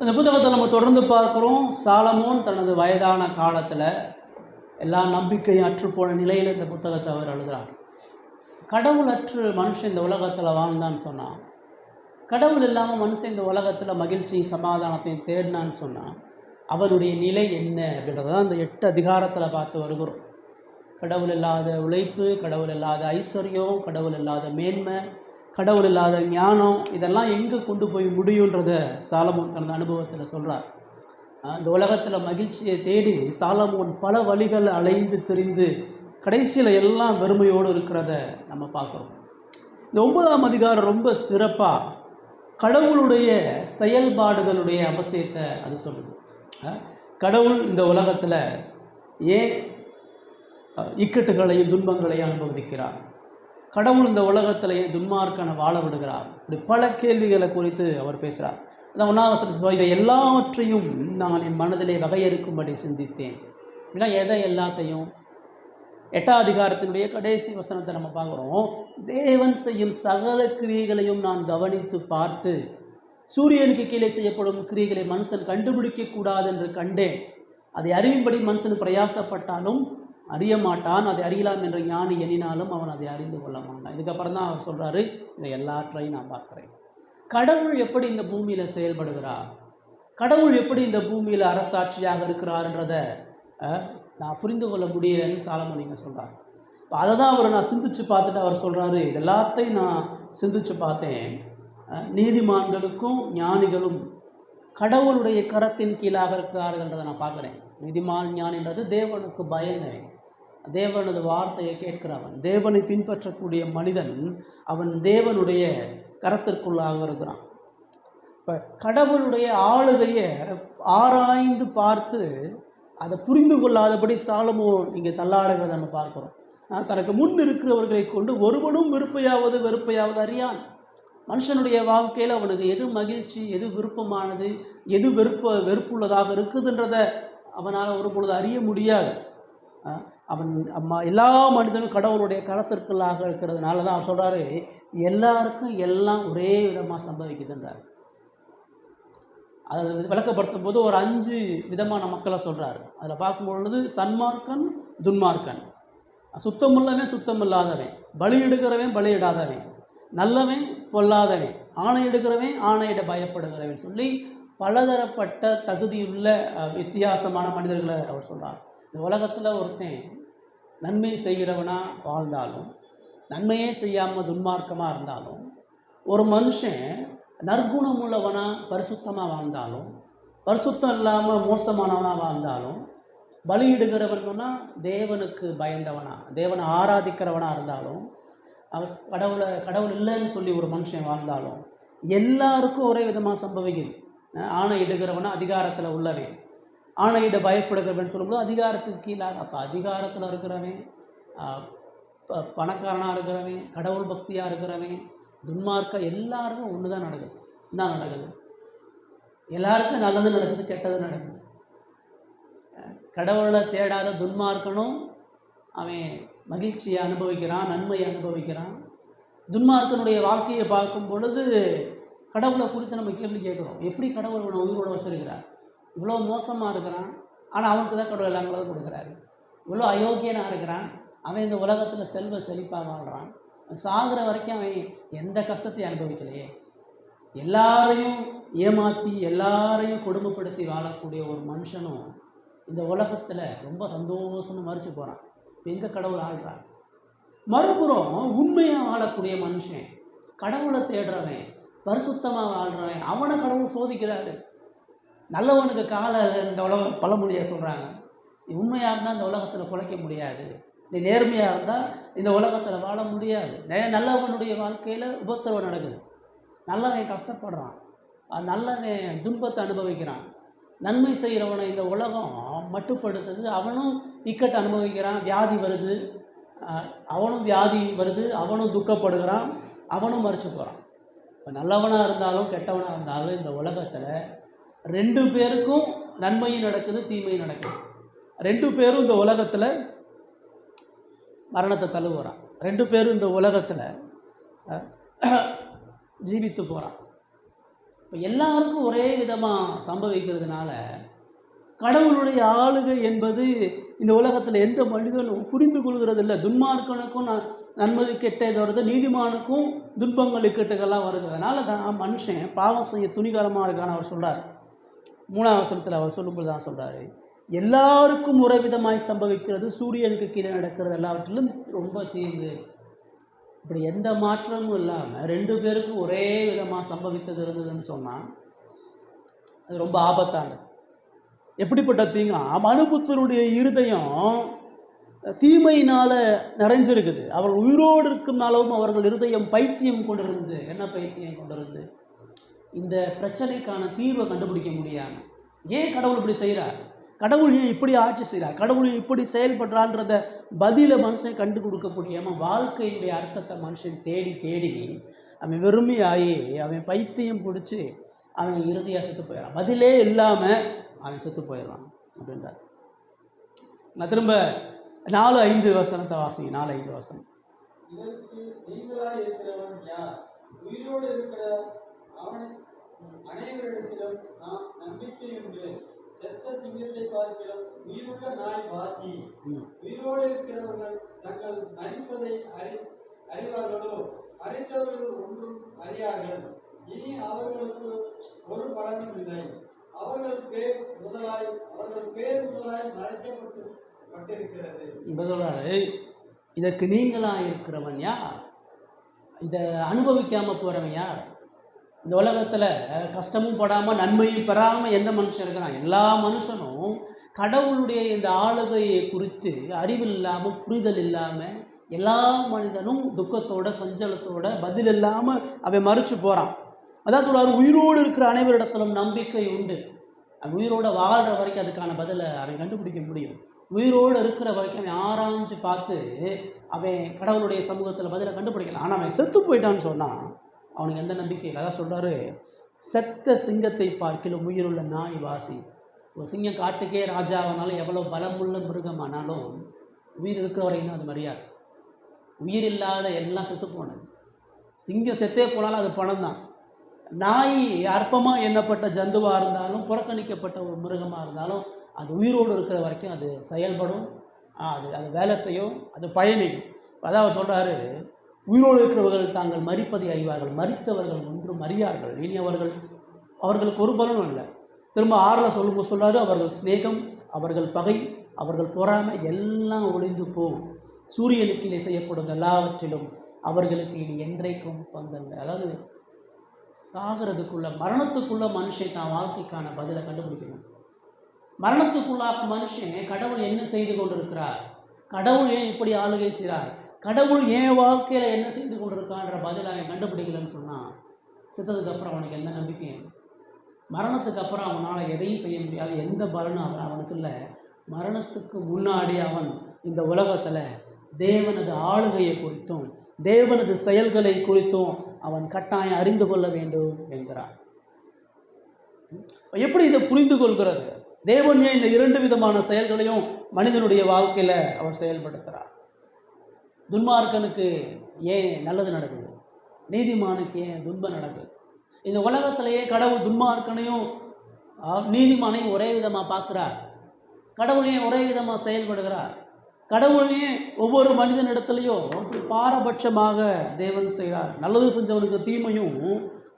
இந்த புத்தகத்தை நம்ம தொடர்ந்து பார்க்குறோம். சாலமோன் தனது வயதான காலத்தில் எல்லா நம்பிக்கையும் அற்றுப்போன நிலையில் இந்த புத்தகத்தை அவர் எழுதுகிறார். கடவுளற்று மனுஷன் இந்த உலகத்தில் வாழ்ந்தான்னு சொன்னான். கடவுள் இல்லாமல் மனுஷன் இந்த உலகத்தில் மகிழ்ச்சி சமாதானத்தையும் தேடினான்னு சொன்னான். அவனுடைய நிலை என்ன அப்படின்றதான் இந்த 8 அதிகாரத்தில் பார்த்து வருகிறோம். கடவுள் இல்லாத உழைப்பு, கடவுள் இல்லாத ஐஸ்வர்யம், கடவுள் இல்லாத மேன்மை, கடவுள் இல்லாத ஞானம், இதெல்லாம் எங்கே கொண்டு போய் முடியுன்றதை சாலமோன் தனது அனுபவத்தில் சொல்கிறார். இந்த உலகத்தில் மகிழ்ச்சியை தேடி சாலமோன் பல வழிகள் அலைந்து திரிந்து கடைசியில் எல்லாம் வெறுமையோடு இருக்கிறத நம்ம பார்க்குறோம். இந்த 9ஆம் அதிகாரம் ரொம்ப சிறப்பாக கடவுளுடைய செயல்பாடுகளுடைய அவசியத்தை அது சொல்லுது. கடவுள் இந்த உலகத்தில் ஏன் இக்கட்டுகளையும் துன்பங்களையும் அனுபவிக்கிறார், கடவுள் இந்த உலகத்திலேயே துன்மார்க்கனை வாழ விடுகிறார், இப்படி பல கேள்விகளை குறித்து அவர் பேசுகிறார். அதான் 1ஆம் வசனத்தில் இதை எல்லாவற்றையும் நான் என் மனதிலே வகையறுக்கும்படி சிந்தித்தேன். அப்படின்னா எதை எல்லாத்தையும்? 8ஆம் அதிகாரத்தினுடைய கடைசி வசனத்தை நம்ம பார்க்குறோம். தேவன் செய்யும் சகல கிரியைகளையும் நான் கவனித்து பார்த்து சூரியனுக்கு கீழே செய்யப்படும் கிரியைகளை மனுஷன் கண்டுபிடிக்கக்கூடாது என்று கண்டேன். அதை அறியும்படி மனுஷன் பிரயாசப்பட்டாலும் அறிய மாட்டான், அதை அறியலாம் என்ற ஞானி எண்ணினாலும் அவன் அதை அறிந்து கொள்ள மாட்டான். இதுக்கப்புறம் தான் அவர் சொல்கிறாரு, இதை எல்லாற்றையும் நான் பார்க்குறேன். கடவுள் எப்படி இந்த பூமியில் செயல்படுகிறார், கடவுள் எப்படி இந்த பூமியில் அரசாட்சியாக இருக்கிறார்ன்றதை நான் புரிந்து கொள்ள முடியலன்னு சாலமோன் நீங்கள் சொல்கிறார். இப்போ அதை தான் அவர் நான் சிந்திச்சு பார்த்துட்டு அவர் சொல்கிறாரு, இது எல்லாத்தையும் நான் சிந்திச்சு பார்த்தேன். நீதிமான்களுக்கும் ஞானிகளும் கடவுளுடைய கரத்தின் கீழாக இருக்கிறார்கள்ன்றதை நான் பார்க்குறேன். நீதிமான் ஞானின்றது தேவனுக்கு பயந்தவன், தேவனது வார்த்தையை கேட்கிறவன், தேவனை பின்பற்றக்கூடிய மனிதன், அவன் தேவனுடைய கரத்திற்குள்ளாக இருக்கிறான். இப்போ கடவுளுடைய ஆளுகையை ஆராய்ந்து பார்த்து அதை புரிந்து கொள்ளாதபடி சாலமோன் இங்கே தள்ளாடுகிறத நம்ம பார்க்குறோம். தனக்கு முன் இருக்கிறவர்களை கொண்டு ஒருவனும் வெறுப்பையாவது அறியான். மனுஷனுடைய வாழ்க்கையில் அவனுக்கு எது மகிழ்ச்சி, எது விருப்பமானது, எது வெறுப்புள்ளதாக இருக்குதுன்றதை அவனால் ஒரு பொழுது அறிய முடியாது. அவன் எல்லா மனிதனும் கடவுளுடைய கரத்திற்குள்ளாக இருக்கிறதுனால தான் அவர் சொல்கிறாரு, எல்லாருக்கும் எல்லாம் ஒரே விதமாக சம்பவிக்குதுன்றார். அதை விளக்கப்படுத்தும் போது ஒரு 5 விதமான மக்களை சொல்கிறார். அதில் பார்க்கும்பொழுது சன்மார்க்கன், துன்மார்க்கன், சுத்தமுள்ளவன், சுத்தமில்லாதவன், பலி எடுக்கிறவன், பலி இடாதவன், நல்லவன், பொல்லாதவன், ஆணை எடுக்கிறவன், ஆணையிட பயப்படுகிறவன் சொல்லி பலதரப்பட்ட தகுதியுள்ள வித்தியாசமான மனிதர்களை அவர் சொல்கிறார். இந்த உலகத்தில் ஒருத்தன் நன்மை செய்கிறவனாக வாழ்ந்தாலும், நன்மையே செய்யாமல் துன்மார்க்கமாக இருந்தாலும், ஒரு மனுஷன் நற்குணம் உள்ளவனாக பரிசுத்தமாக வாழ்ந்தாலும், பரிசுத்தம் இல்லாமல் மோசமானவனாக வாழ்ந்தாலும், பலியிடுகிறவன் சொன்னால் தேவனுக்கு பயந்தவனா, தேவனை ஆராதிக்கிறவனாக இருந்தாலும், அவன் கடவுள் இல்லைன்னு சொல்லி ஒரு மனுஷன் வாழ்ந்தாலும் எல்லாருக்கும் ஒரே விதமாக சம்பவிக்குது. ஆணை இடுகிறவனா அதிகாரத்தில் உள்ளவன், ஆணையிட பயப்படுகிறவன் சொல்லும்போது அதிகாரத்துக்கு கீழாக. அப்போ அதிகாரத்தில் இருக்கிறவன், பணக்காரனாக இருக்கிறவன், கடவுள் பக்தியாக இருக்கிறவன், துன்மார்க்க, எல்லாருக்கும் ஒன்று தான் நடக்குது. எல்லாருக்கும் நல்லது நடக்குது, கெட்டது நடக்குது. கடவுளை தேடாத துன்மார்க்கனும் அவன் மகிழ்ச்சியை அனுபவிக்கிறான், நன்மையை அனுபவிக்கிறான். துன்மார்க்கனுடைய வாழ்க்கையை பார்க்கும் பொழுது கடவுளை குறித்து நம்ம கேள்வி கேட்குறோம். எப்படி கடவுள் அவனை உயிரோடு வச்சிருக்கிறார்? இவ்வளோ மோசமாக இருக்கிறான், ஆனால் அவனுக்கு தான் கடவுள் எல்லாம் கொடுக்குறாரு. இவ்வளோ அயோக்கியனாக இருக்கிறான், அவன் இந்த உலகத்தில் செல்வ செழிப்பாக வாழ்கிறான், சாகிற வரைக்கும் அவன் எந்த கஷ்டத்தையும் அனுபவிக்கலையே. எல்லாரையும் ஏமாற்றி எல்லாரையும் கொடுமைப்படுத்தி வாழக்கூடிய ஒரு மனுஷனும் இந்த உலகத்தில் ரொம்ப சந்தோஷமாக மறித்து போகிறான். இப்போ எங்கே கடவுள் ஆள்றான்? மறுபுறம் உண்மையாக வாழக்கூடிய மனுஷன், கடவுளை தேடுறவன், பரிசுத்தமாக வாழ்கிறவன், அவனை கடவுள் சோதிக்கிறாரு. நல்லவனுக்கு காலை இந்த உலகம் பழமொழியாக சொல்கிறாங்க, நீ உண்மையாக இருந்தால் இந்த உலகத்தில் குலைக்க முடியாது, நீ நேர்மையாக இருந்தால் இந்த உலகத்தில் வாழ முடியாது. நல்லவனுடைய வாழ்க்கையில் உபத்திரவம் நடக்குது, நல்லவன் கஷ்டப்படுறான், நல்லவன் துன்பத்தை அனுபவிக்கிறான். நன்மை செய்கிறவனை இந்த உலகம் மட்டுப்படுத்துது, அவனும் இக்கட்டு அனுபவிக்கிறான், வியாதி வருது, அவனும் துக்கப்படுகிறான், அவனும் மறிச்சு போகிறான். இப்போ நல்லவனாக இருந்தாலும் கெட்டவனாக இருந்தாலும் இந்த உலகத்தில் 2 பேருக்கும் நன்மையும் நடக்குது, தீமையும் நடக்குது. 2 பேரும் இந்த உலகத்தில் மரணத்தை தழுவுறான், 2 பேரும் இந்த உலகத்தில் ஜீவித்து போகிறான். இப்போ எல்லாருக்கும் ஒரே விதமாக சம்பவிக்கிறதுனால கடவுளுடைய ஆளுகை என்பது இந்த உலகத்தில் எந்த மனிதனும் புரிந்து கொள்கிறது இல்லை. துன்மார்க்கனுக்கும் நன்மதி கெட்டது வருது, நீதிமானுக்கும் துன்பங்கள் இக்கட்டுகள்லாம் வருது. அதனால தான் மனுஷன் பாவம் செய்ய துணிகரமாக இருக்கான்னு அவர் சொல்கிறார். 3ஆம் வசனத்தில் அவர் சொல்லும்போது தான் சொல்கிறாரு, எல்லாருக்கும் ஒரே விதமாய் சம்பவிக்கிறது, சூரியனுக்கு கீழே நடக்கிறது எல்லாவற்றிலும் ரொம்ப தீங்கு. இப்படி எந்த மாற்றமும் இல்லாமல் 2 பேருக்கும் ஒரே விதமாக சம்பவித்தது இருந்ததுன்னு சொன்னால் அது ரொம்ப ஆபத்தானது. எப்படிப்பட்ட தீங்கா, மனுபுத்தருடைய இருதயம் தீமையினால் நிறைஞ்சிருக்குது. அவர் உயிரோடு இருக்கும்னாலும் அவர்கள் இருதயம் பைத்தியம் கொண்டிருந்து, என்ன பைத்தியம் கொண்டிருந்து இந்த பிரச்சனைக்கான தீர்வை கண்டுபிடிக்க முடியாமல். ஏன் கடவுள் இப்படி செய்கிறார், கடவுள் ஏன் இப்படி ஆட்சி செய்கிறார், கடவுள் இப்படி செயல்படுறான்றத பதிலை மனுஷன் கண்டு கொடுக்க முடியாமல் வாழ்க்கையினுடைய அர்த்தத்தை மனுஷன் தேடி தேடி அவன் வெறுமையாகி அவன் பைத்தியம் பிடிச்சி அவன் இறுதியாக செத்து போயிடறான். பதிலே இல்லாமல் அவன் செத்து போயிடறான் அப்படின்றார். நான் திரும்ப 4:5 வசனத்தை வாசிங்க. 4:5 வசனம். உயிரோடு இருக்கிற அனைவரிடத்திலும் நாம் நம்பிக்கையுண்டு. செத்த சிங்கத்தை பார்க்கிறோம், உயிருள்ள நாய் வாசி. உயிரோடு இருக்கிறவர்கள் தங்கள் நடிப்பதை அறிவார்களோ? அறிந்தவர்கள் ஒன்றும் அறியார்கள். இனி அவர்களுக்கு ஒரு பலனும் இல்லை. அவர்கள் பேர் முதலாய் மறைக்கப்பட்டிருக்கிறது. இதற்கு நீங்களா இருக்கிறவன் யார்? இதை அனுபவிக்காம போறவன் யார்? இந்த உலகத்தில் கஷ்டமும் படாமல் நன்மையும் பெறாமல் எந்த மனுஷன் இருக்கிறான்? எல்லா மனுஷனும் கடவுளுடைய இந்த ஆளுகையை குறித்து அறிவில் இல்லாமல் புரிதல் இல்லாமல் எல்லா மனிதனும் துக்கத்தோட சஞ்சலத்தோட பதில் இல்லாமல் அவன் மறுச்சு போகிறான். அதான் சொல்றாரு, உயிரோடு இருக்கிற அனைவரிடத்திலும் நம்பிக்கை உண்டு. அவன் உயிரோடு வாழ்கிற வரைக்கும் அதுக்கான பதிலை அவன் கண்டுபிடிக்க முடியும். உயிரோடு இருக்கிற வரைக்கும் அவன் ஆராய்ஞ்சு பார்த்து அவன் கடவுளுடைய சமூகத்தில் பதிலை கண்டுபிடிக்கலாம். ஆனால் அவன் செத்து போயிட்டான்னு சொன்னால் அவனுக்கு எந்த நம்பிக்கை இல்லை. அதான் சொல்கிறாரு, செத்த சிங்கத்தை பார்க்கிலும் உயிருள்ள நாய் வாசி. ஒரு சிங்கம் காட்டுக்கே ராஜாவானாலும் எவ்வளோ பலமுள்ள மிருகமானாலும் உயிர் இருக்கிற வரைக்கும் அது மரியாதை. உயிர் இல்லாத எல்லாம் செத்து போனது. சிங்கம் செத்தே போனாலும் அது பணம் தான். நாய் அற்பமாக எண்ணப்பட்ட ஜந்துவாக இருந்தாலும் புறக்கணிக்கப்பட்ட ஒரு மிருகமாக இருந்தாலும் அது உயிரோடு இருக்கிற வரைக்கும் அது செயல்படும், அது வேலை செய்யும், அது பயணிக்கும். அதான் அவர் சொல்கிறாரு, உயிரோடு இருக்கிறவர்கள் தாங்கள் மரிப்பதை அறிவார்கள், மரித்தவர்கள் ஒன்றும் அறியார்கள். இனி அவர்களுக்கு ஒரு பலனும் இல்லை. திரும்ப 6 சொல்லும்போது சொல்கிறாரு, அவர்கள் சிநேகம், அவர்கள் பகை, அவர்கள் பொறாமை எல்லாம் ஒளிந்து போகும். சூரியனுக்கு செய்யப்படும் எல்லாவற்றிலும் அவர்களுக்கு இனி என்றைக்கும் பங்கல்ல. அதாவது சாகிறதுக்குள்ள மரணத்துக்குள்ள மனுஷன் தான் வாழ்க்கைக்கான பதிலை கண்டுபிடிக்கணும். மரணத்துக்குள்ளாக மனுஷன் கடவுள் என்ன செய்து கொண்டிருக்கிறார், கடவுள் ஏன் இப்படி ஆளுகை செய்கிறார், கடவுள் ஏன் வாழ்க்கையில் என்ன செய்து கொண்டிருக்கான்ற பதில் அவன் கண்டுபிடிக்கலன்னு சொன்னால் செத்ததுக்கு அப்புறம் அவனுக்கு எந்த நம்பிக்கையும், மரணத்துக்கு அப்புறம் அவனால் எதையும் செய்ய முடியாது, எந்த பலனும் அவனுக்கு இல்லை. மரணத்துக்கு முன்னாடி அவன் இந்த உலகத்தில் தேவனது ஆளுகையை குறித்தும் தேவனது செயல்களை குறித்தும் அவன் கட்டாயம் அறிந்து கொள்ள வேண்டும் என்கிறார். எப்படி இதை புரிந்து கொள்கிறது? தேவன் ஏன் இந்த 2 விதமான செயல்களையும் மனிதனுடைய வாழ்க்கையில் அவர் செயல்படுத்துகிறார்? துன்மார்க்கனுக்கு ஏன் நல்லது நடக்குது, நீதிமானுக்கு ஏன் துன்பம் நடக்குது? இந்த உலகத்திலேயே கடவுள் துன்மார்க்கனையும் நீதிமானையும் ஒரே விதமாக பார்க்குறார். கடவுளையும் ஒரே விதமாக செயல்படுகிறார். கடவுளையும் ஒவ்வொரு மனிதனிடத்துலையும் பாரபட்சமாக தேவன் செய்கிறார். நல்லது செஞ்சவனுக்கு தீமையும்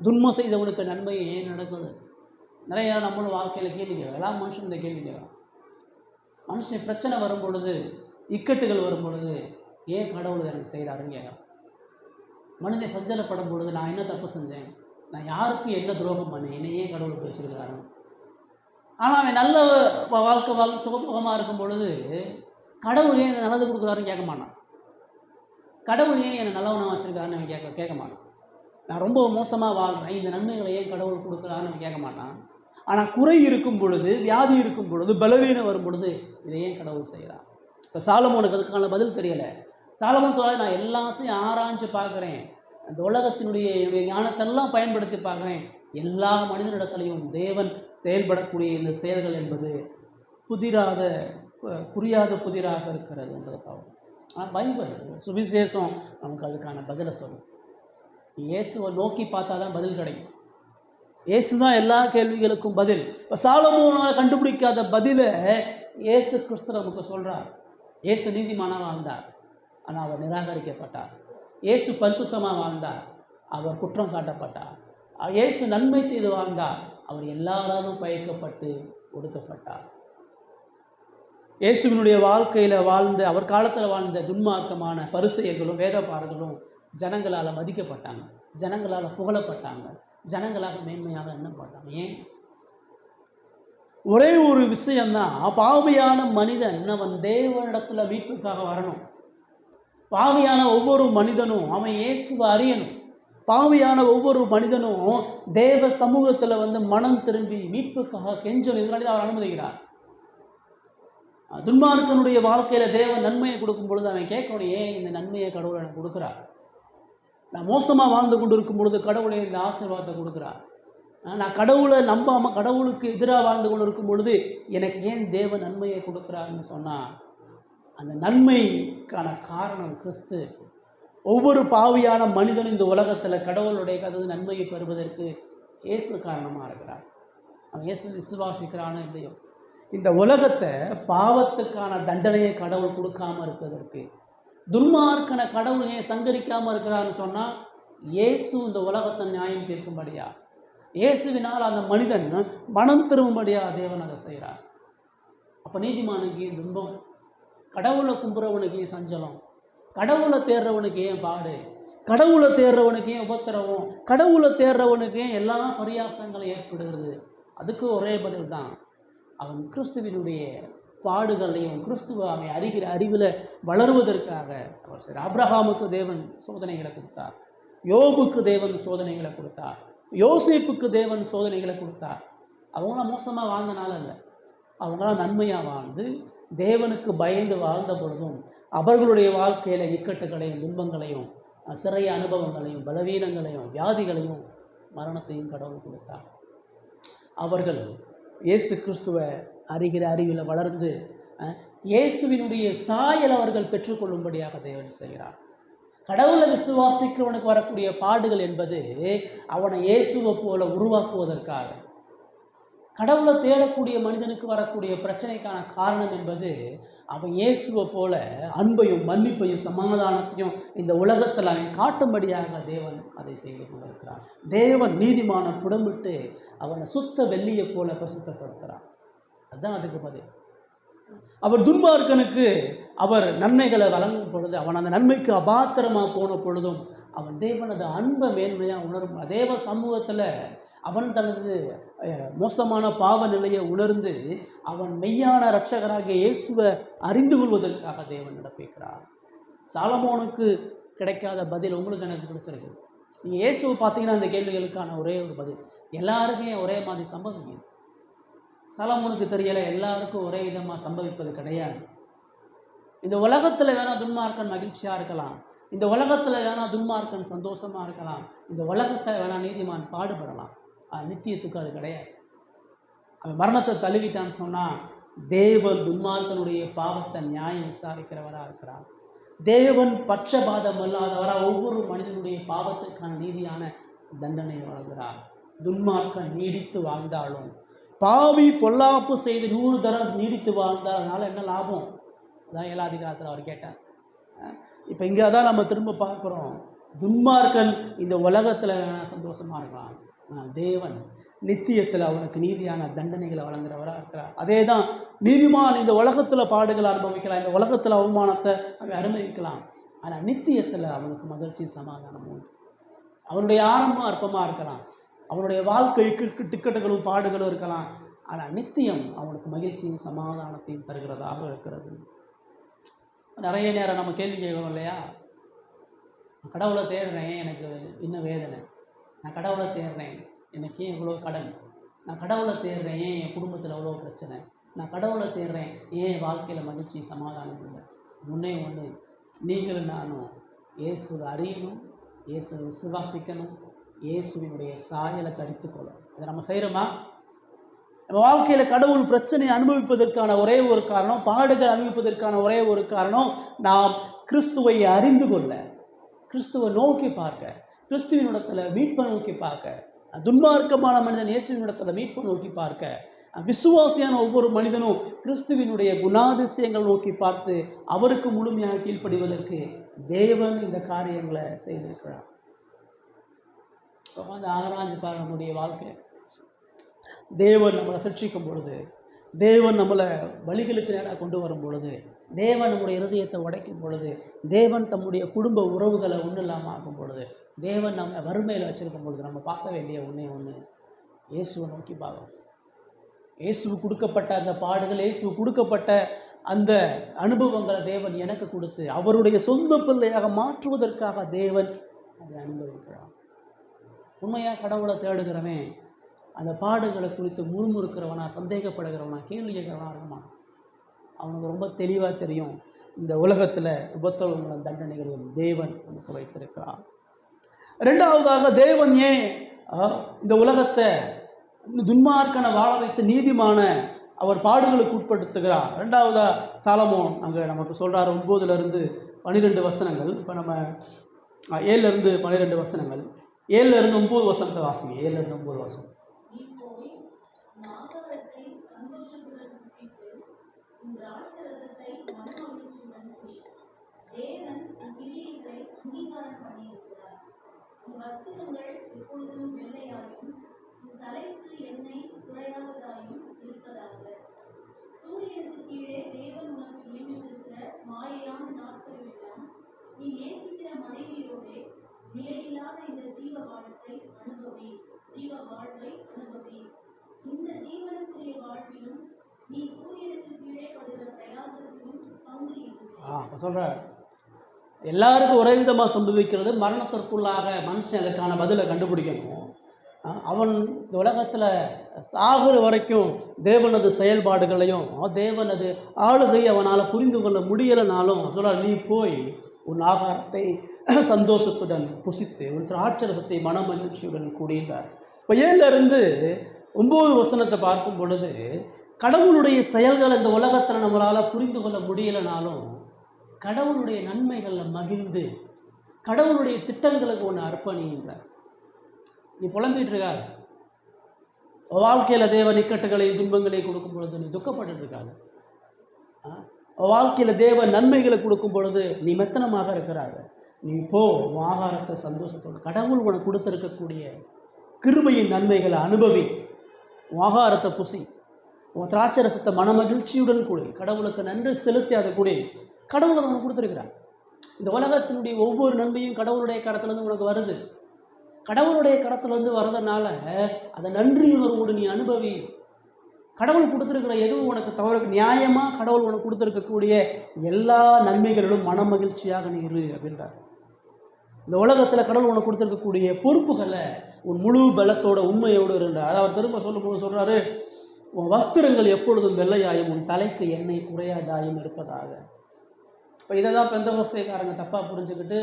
துன்பம் செய்தவனுக்கு நன்மையும் ஏன் நடக்குது? நிறையா நம்மளும் வாழ்க்கையில் கேள்வி கேட்கலாம். எல்லா மனுஷன் இந்த கேள்வி கேட்கலாம். மனுஷன் பிரச்சனை வரும் பொழுது, இக்கட்டுகள் வரும் பொழுது ஏன் கடவுள் எனக்கு செய்கிறாருன்னு கேட்கலாம். மனிதன் சஞ்சலப்படும் பொழுது நான் என்ன தப்பு செஞ்சேன், நான் யாருக்கு என்ன துரோகம் பண்ணேன், என்னை ஏன் கடவுளுக்கு வச்சுருக்கிறாரு? ஆனால் அவன் நல்ல வாழ்க்கை சுகமாக இருக்கும் பொழுது கடவுள் ஏன் நல்லது கொடுக்குறாருன்னு கேட்க மாட்டான். கடவுள் ஏன் என்னை நல்லவனாக வச்சுருக்காருன்னு அவன் கேட்க மாட்டான். நான் ரொம்ப மோசமாக வாழ்கிறேன், இந்த நன்மைகளை ஏன் கடவுள் கொடுக்குறாருன்னு அவன் கேட்க மாட்டான். ஆனால் குறை இருக்கும் பொழுது, வியாதி இருக்கும் பொழுது, பலவீனம் வரும் பொழுது இதை ஏன் கடவுள் செய்கிறார்? இப்போ சாலமோனுக்கு அதுக்கான பதில் தெரியலை. சாலமோன் சொல்ல, நான் எல்லாத்தையும் ஆராய்ஞ்சு பார்க்குறேன், அந்த உலகத்தினுடைய ஞானத்தெல்லாம் பயன்படுத்தி பார்க்குறேன், எல்லா மனிதனிடத்துலையும் தேவன் செயல்படக்கூடிய இந்த செயல்கள் என்பது புரியாத புதிராக இருக்கிறது என்பதற்காக. ஆனால் பைபிள் சுவிசேஷம் நமக்கு அதுக்கான பதிலை சொல்லும். இயேசுவை நோக்கி பார்த்தா தான் பதில் கிடைக்கும். இயேசு தான் எல்லா கேள்விகளுக்கும் பதில். இப்போ சாலமோனால் கண்டுபிடிக்காத பதிலை இயேசு கிறிஸ்து நமக்கு சொல்கிறார். இயேசு நீதிமானாக வாழ்ந்தார், ஆனால் அவர் நிராகரிக்கப்பட்டார். இயேசு பரிசுத்தமாக வாழ்ந்தார், அவர் குற்றம் சாட்டப்பட்டார். இயேசு நன்மை செய்து வாழ்ந்தார், அவர் எல்லாராலும் பயிர்க்கப்பட்டு ஒடுக்கப்பட்டார். இயேசுவினுடைய வாழ்க்கையில் வாழ்ந்த, அவர் காலத்தில் வாழ்ந்த துன்மார்க்கமான பரிசேயர்களும் வேதபாரர்களும் ஜனங்களால் மதிக்கப்பட்டாங்க, ஜனங்களால் புகழப்பட்டாங்க, ஜனங்களாக மேன்மையாக எண்ணப்பட்டாங்க. ஏன்? ஒரே ஒரு விஷயம்தான், பாவியான மனிதன் அவன் தேவனிடத்தில் மீட்புக்காக வரணும். பாவியான ஒவ்வொரு மனிதனும் அவன் இயேசுவை அறியணும். பாவியான ஒவ்வொரு மனிதனும் தேவ சமூகத்தில் மனம் திரும்பி மீட்புக்காக கெஞ்சணும். இதனால அவர் அனுமதிக்கிறார். துன்மார்க்கனுடைய வாழ்க்கையில் தேவன் நன்மையை கொடுக்கும் பொழுது அவன் கேட்கணும், ஏன் இந்த நன்மையை கடவுள் எனக்கு கொடுக்குறார்? நான் மோசமாக வாழ்ந்து கொண்டு இருக்கும் பொழுது கடவுளை இந்த ஆசீர்வாதத்தை கொடுக்குறார். நான் கடவுளை நம்பாமல் கடவுளுக்கு எதிராக வாழ்ந்து கொண்டு இருக்கும் பொழுது எனக்கு ஏன் தேவன் நன்மையை கொடுக்குறாருன்னு சொன்னால், அந்த நன்மைக்கான காரணம் கிறிஸ்து. ஒவ்வொரு பாவியான மனிதனும் இந்த உலகத்தில் கடவுளுடைய நன்மையை பெறுவதற்கு இயேசு காரணமாக இருக்கிறார். அவன் இயேசு விசுவாசிக்கிறானோ இல்லையோ, இந்த உலகத்தை பாவத்துக்கான தண்டனையை கடவுள் கொடுக்காமல் இருக்கிறதற்கு, துன்மார்க்கன கடவுள் ஏன் சங்கரிக்காமல் இருக்கிறான்னு சொன்னால், இயேசு இந்த உலகத்தை நியாயம் தீர்க்கும்படியா, இயேசுவினால் அந்த மனிதன் மனம் திரும்பும்படியா தேவன் அதை செய்கிறார். அப்போ நீதிமானுக்கு ஏன் துன்பம்? கடவுளை கும்புறவனுக்கு ஏன் சஞ்சலம்? கடவுளை தேடுறவனுக்கு ஏன் பாடு? கடவுளை தேடுறவனுக்கு ஏன் உபத்திரவம்? கடவுளை தேடுறவனுக்கு ஏன் எல்லா பரியாசங்களும் ஏற்படுகிறது? அதுக்கு ஒரே பதில் தான், அவன் கிறிஸ்துவினுடைய பாடுகளையும் கிறிஸ்துவ அவன் அறிகிற அறிவில் வளருவதற்காக அவர் சரி. ஆபிரகாமுக்கு தேவன் சோதனைகளை கொடுத்தார், யோபுக்கு தேவன் சோதனைகளை கொடுத்தார், யோசேப்புக்கு தேவன் சோதனைகளை கொடுத்தார். அவங்களாம் மோசமாக வாழ்ந்தனால இல்லை, அவங்களாம் நன்மையாக வாழ்ந்து தேவனுக்கு பயந்து வாழ்ந்த பொழுதும் அவர்களுடைய வாழ்க்கையில் இக்கட்டுகளையும் துன்பங்களையும் சிறைய அனுபவங்களையும் பலவீனங்களையும் வியாதிகளையும் மரணத்தையும் கடவுள் கொடுத்தார். அவர்கள் இயேசு கிறிஸ்துவை அறிகிற அறிவில் வளர்ந்து இயேசுவினுடைய சாயல் அவர்கள் பெற்றுக்கொள்ளும்படியாக தேவன் செய்கிறார். கடவுளை விசுவாசிக்கிறவனுக்கு வரக்கூடிய பாடுகள் என்பது அவனை இயேசுவை போல உருவாக்குவதற்காக. கடவுளை தேடக்கூடிய மனிதனுக்கு வரக்கூடிய பிரச்சனைக்கான காரணம் என்பது அவன் இயேசுவை போல அன்பையும் மன்னிப்பையும் சமாதானத்தையும் இந்த உலகத்தில் அவன் காட்டும்படியாக தேவன் அதை செய்து கொண்டிருக்கிறான். தேவன் நீதிமான புடமிட்டு அவனை சுத்த வெள்ளியை போல பிரசுத்தப்படுத்துகிறான். அதுதான் அதுக்கு பதில். அவர் துன்மார்க்கனுக்கு அவர் நன்மைகளை வழங்கும் பொழுது அவன் அந்த நன்மைக்கு அபாத்திரமாக போன பொழுதும் அவன் தேவனது அன்பை மேன்மையாக உணரும். தேவ சமூகத்தில் அவன் தனது மோசமான பாவ நிலையை உணர்ந்து அவன் மெய்யான இரட்சகராகிய இயேசுவை அறிந்து கொள்வதற்காக தேவன் நடப்பிக்கிறார். சாலமோனுக்கு கிடைக்காத பதில் உங்களுக்கு எனக்கு கிடைச்சிருக்கு. நீங்கள் இயேசுவை பார்த்தீங்கன்னா அந்த கேள்விகளுக்கான ஒரே ஒரு பதில் எல்லாருக்கும் ஒரே மாதிரி சம்பவிக்கும். சாலமோனுக்கு தெரியலை, எல்லாருக்கும் ஒரே விதமாக சம்பவிப்பது கிடையாது. இந்த உலகத்தில் வேணால் துன்மார்க்கன் மகிழ்ச்சியாக இருக்கலாம், இந்த உலகத்தில் வேணால் துன்மார்க்கன் சந்தோஷமாக இருக்கலாம், இந்த உலகத்தை வேணால் நீதிமான் பாடுபடலாம். நித்தியத்துக்கு அது கிடையாது. அவன் மரணத்தை தழுவிட்டான்னு சொன்னால் தேவன் துன்மார்க்கனுடைய பாவத்தை நியாயம் விசாரிக்கிறவராக இருக்கிறார். தேவன் பட்சபாதம் அல்லாதவராக ஒவ்வொரு மனிதனுடைய பாவத்துக்கான நீதியான தண்டனை வழங்குகிறார். துன்மார்க்கன் நீடித்து வாழ்ந்தாலும் பாவி பொல்லாப்பு செய்து 100 தரம் நீடித்து வாழ்ந்தால் அதனால் என்ன லாபம்? அதான் 7ஆம் அதிகாரத்தில் அவர் கேட்டார். இப்போ இங்கே தான் நம்ம திரும்ப பார்க்குறோம், துன்மார்க்கன் இந்த உலகத்தில் சந்தோஷமாக இருக்கலாம், ஆனால் தேவன் நித்தியத்தில் அவனுக்கு நீதியான தண்டனைகளை வழங்குறவராக இருக்கிறார். அதே தான் நீதிமான் இந்த உலகத்தில் பாடுகளை அனுபவிக்கலாம், இந்த உலகத்தில் அவமானத்தை அவன் அனுபவிக்கலாம், ஆனால் நித்தியத்தில் அவனுக்கு மகிழ்ச்சி சமாதானம் உண்டு. அவனுடைய ஆரம்பம் அற்பமாக இருக்கலாம், அவனுடைய வாழ்க்கைக்கு டிக்கெட்டுகளும் பாடுகளும் இருக்கலாம், ஆனால் நித்தியம் அவனுக்கு மகிழ்ச்சியும் சமாதானத்தையும் தருகிறதாக இருக்கிறது. நிறைய நேரம் நம்ம கேள்வி கேட்கணும் இல்லையா, கடவுளை தேடுறேன், எனக்கு இன்னும் வேதனை, நான் கடவுளை தேடுறேன், எனக்கு ஏன் இவ்வளோ கடன், நான் கடவுளை தேடுறேன், ஏன் என் குடும்பத்தில் அவ்வளோ பிரச்சனை, நான் கடவுளை தேடுறேன், ஏன் வாழ்க்கையில் மகிழ்ச்சி சமாதானம் இல்லை. ஒன்றே ஒன்று, நீங்களும் நானும் இயேசுவை அறியணும், இயேசுவை விசுவாசிக்கணும், இயேசுவினுடைய சாயலை தரித்துக்கொள்ளும். இதை நம்ம செய்கிறோமா? நம்ம வாழ்க்கையில் கடவுள் பிரச்சனையை அனுபவிப்பதற்கான ஒரே ஒரு காரணம், பாடுகள் அனுபவிப்பதற்கான ஒரே ஒரு காரணம், நாம் கிறிஸ்துவை அறிந்து கொள்ள, கிறிஸ்துவை நோக்கி பார்க்க, கிறிஸ்துவினிடத்தில் மீட்பை நோக்கி பார்க்க. துன்மார்க்கமான மனிதன் இயேசுவினிடத்தில் மீட்பு நோக்கி பார்க்க, விசுவாசியான ஒவ்வொரு மனிதனும் கிறிஸ்துவினுடைய குணாதிசயங்கள் நோக்கி பார்த்து அவருக்கு முழுமையாக கீழ்ப்படிவதற்கு தேவன் இந்த காரியங்களை செய்திருக்கிறார். உட்காந்து ஆராய்ஞ்சு பார்க்க நம்முடைய வாழ்க்கை. தேவன் நம்மளை சிருஷ்டிக்கும் பொழுது, தேவன் நம்மளை வழிகளுக்கு நேராக கொண்டு வரும் பொழுது, தேவன் நம்முடைய இருதயத்தை உடைக்கும் பொழுது, தேவன் தம்முடைய குடும்ப உறவுகளை ஒன்றும் இல்லாமல் ஆக்கும் பொழுது, தேவன் நம்ம வறுமையில் வச்சுருக்கும் பொழுது நம்ம பார்க்க வேண்டிய ஒன்று இயேசுவை நோக்கி பார்க்கணும். இயேசு கொடுக்கப்பட்ட அந்த பாடுகள், இயேசு கொடுக்கப்பட்ட அந்த அனுபவங்களை தேவன் எனக்கு கொடுத்து அவருடைய சொந்த பிள்ளையாக மாற்றுவதற்காக தேவன் அதை அனுபவிக்கிறார். உண்மையாக கடவுளை தேடுகிறவன் அந்த பாடுகளை குறித்து முறுமுறுக்கிறவனா, சந்தேகப்படுகிறவனா, கேள்வி கேட்கிறவனா இருக்கமான். அவனுக்கு ரொம்ப தெளிவாக தெரியும், இந்த உலகத்தில் உபத்திரவங்களும் தண்டனைகளையும் தேவன் நமக்கு வைத்திருக்கிறார். ரெண்டாவதாக, தேவன் ஏன் இந்த உலகத்தை துன்மார்க்கனை வாழ வைத்து நீதிமான அவர் பாடுகளுக்கு உட்படுத்துகிறார்? ரெண்டாவதா சாலமோன் அங்கே நமக்கு சொல்கிறார். 9-12 வசனங்கள். இப்போ நம்ம 7-12 வசனங்கள், 7-9 வசனத்தை வாசிங்க. 7-9 வசனம். சூரியனுக்கு கீழே தேவன் உனக்கு நியமித்திருக்கிற மாயையான நாட்களெல்லாம் நீ நேசிக்கிற மனைவியோடே நிலையில்லாத இந்த ஜீவ வாழ்வை அனுபவி. இந்த ஜீவனுக்குரிய வாழ்விலும் நீ சூரியனுக்கு கீழே படுகிற பிரயாசத்திலும் பங்கு இல்லை. சொல்ற எல்லாருக்கும் ஒரே விதமாக சம்பவிக்கிறது. மரணத்திற்குள்ளாக மனுஷன் அதற்கான பதிலை கண்டுபிடிக்கணும். அவன் இந்த உலகத்தில் சாகுற வரைக்கும் தேவனது செயல்பாடுகளையும் தேவனது ஆளுகை அவனால் புரிந்து கொள்ள முடியலைனாலும் சொல்கிறார், நீ போய் உன் ஆகாரத்தை சந்தோஷத்துடன் புசித்து உன் திராட்சரசத்தை மன மகிழ்ச்சியுடன் கூடினார். இப்போ 7-9 வசனத்தை பார்க்கும் பொழுது, கடவுளுடைய செயல்களை இந்த உலகத்தில் நம்மளால் புரிந்து கொள்ள முடியலைனாலும் கடவுளுடைய நன்மைகளில் மகிழ்ந்து கடவுளுடைய திட்டங்களுக்கு ஒன்று அர்ப்பணின்றார். நீ புலம்பிட்டு இருக்காத. வாழ்க்கையில் தேவ நிக்கட்டுகளையும் துன்பங்களையும் கொடுக்கும் பொழுது நீ துக்கப்பட்டு இருக்காது. வாழ்க்கையில் தேவ நன்மைகளை கொடுக்கும் பொழுது நீ மெத்தனமாக இருக்கிறாத. நீ போ, உன் ஆகாரத்தை சந்தோஷத்தோடு கடவுள் உனக்கு கொடுத்துருக்கக்கூடிய கிருபையின் நன்மைகளை அனுபவி. உன் ஆகாரத்தை புசி, உன் திராட்சரசத்தை மனமகிழ்ச்சியுடன் கூடி கடவுளுக்கு நன்றி செலுத்தி அதை கூடி. கடவுளை உனக்கு கொடுத்துருக்கிறார். இந்த உலகத்தினுடைய ஒவ்வொரு நன்மையும் கடவுளுடைய கரத்துலேருந்து உனக்கு வருது. கடவுளுடைய கரத்துலேருந்து வர்றதுனால அதை நன்றியுணர்வோடு நீ அனுபவி. கடவுள் கொடுத்துருக்கிற எதுவும் உனக்கு தவறு, நியாயமாக கடவுள் உனக்கு கொடுத்துருக்கக்கூடிய எல்லா நன்மைகளிலும் மன மகிழ்ச்சியாக நீ இரு அப்படின்றார். இந்த உலகத்தில் கடவுள் உனக்கு கொடுத்துருக்கக்கூடிய பொறுப்புகளை உன் முழு பலத்தோட உண்மையோடு இருந்தார். அவர் திரும்ப சொல்லும்போது சொல்கிறாரு, உன் வஸ்திரங்கள் எப்பொழுதும் வெள்ளையாயும் உன் தலைக்கு எண்ணெய் குறையாதாயும் இருப்பதாக. இப்போ இதை தான் பெந்தகோஸ்தேக்காரங்க தப்பாக புரிஞ்சுக்கிட்டு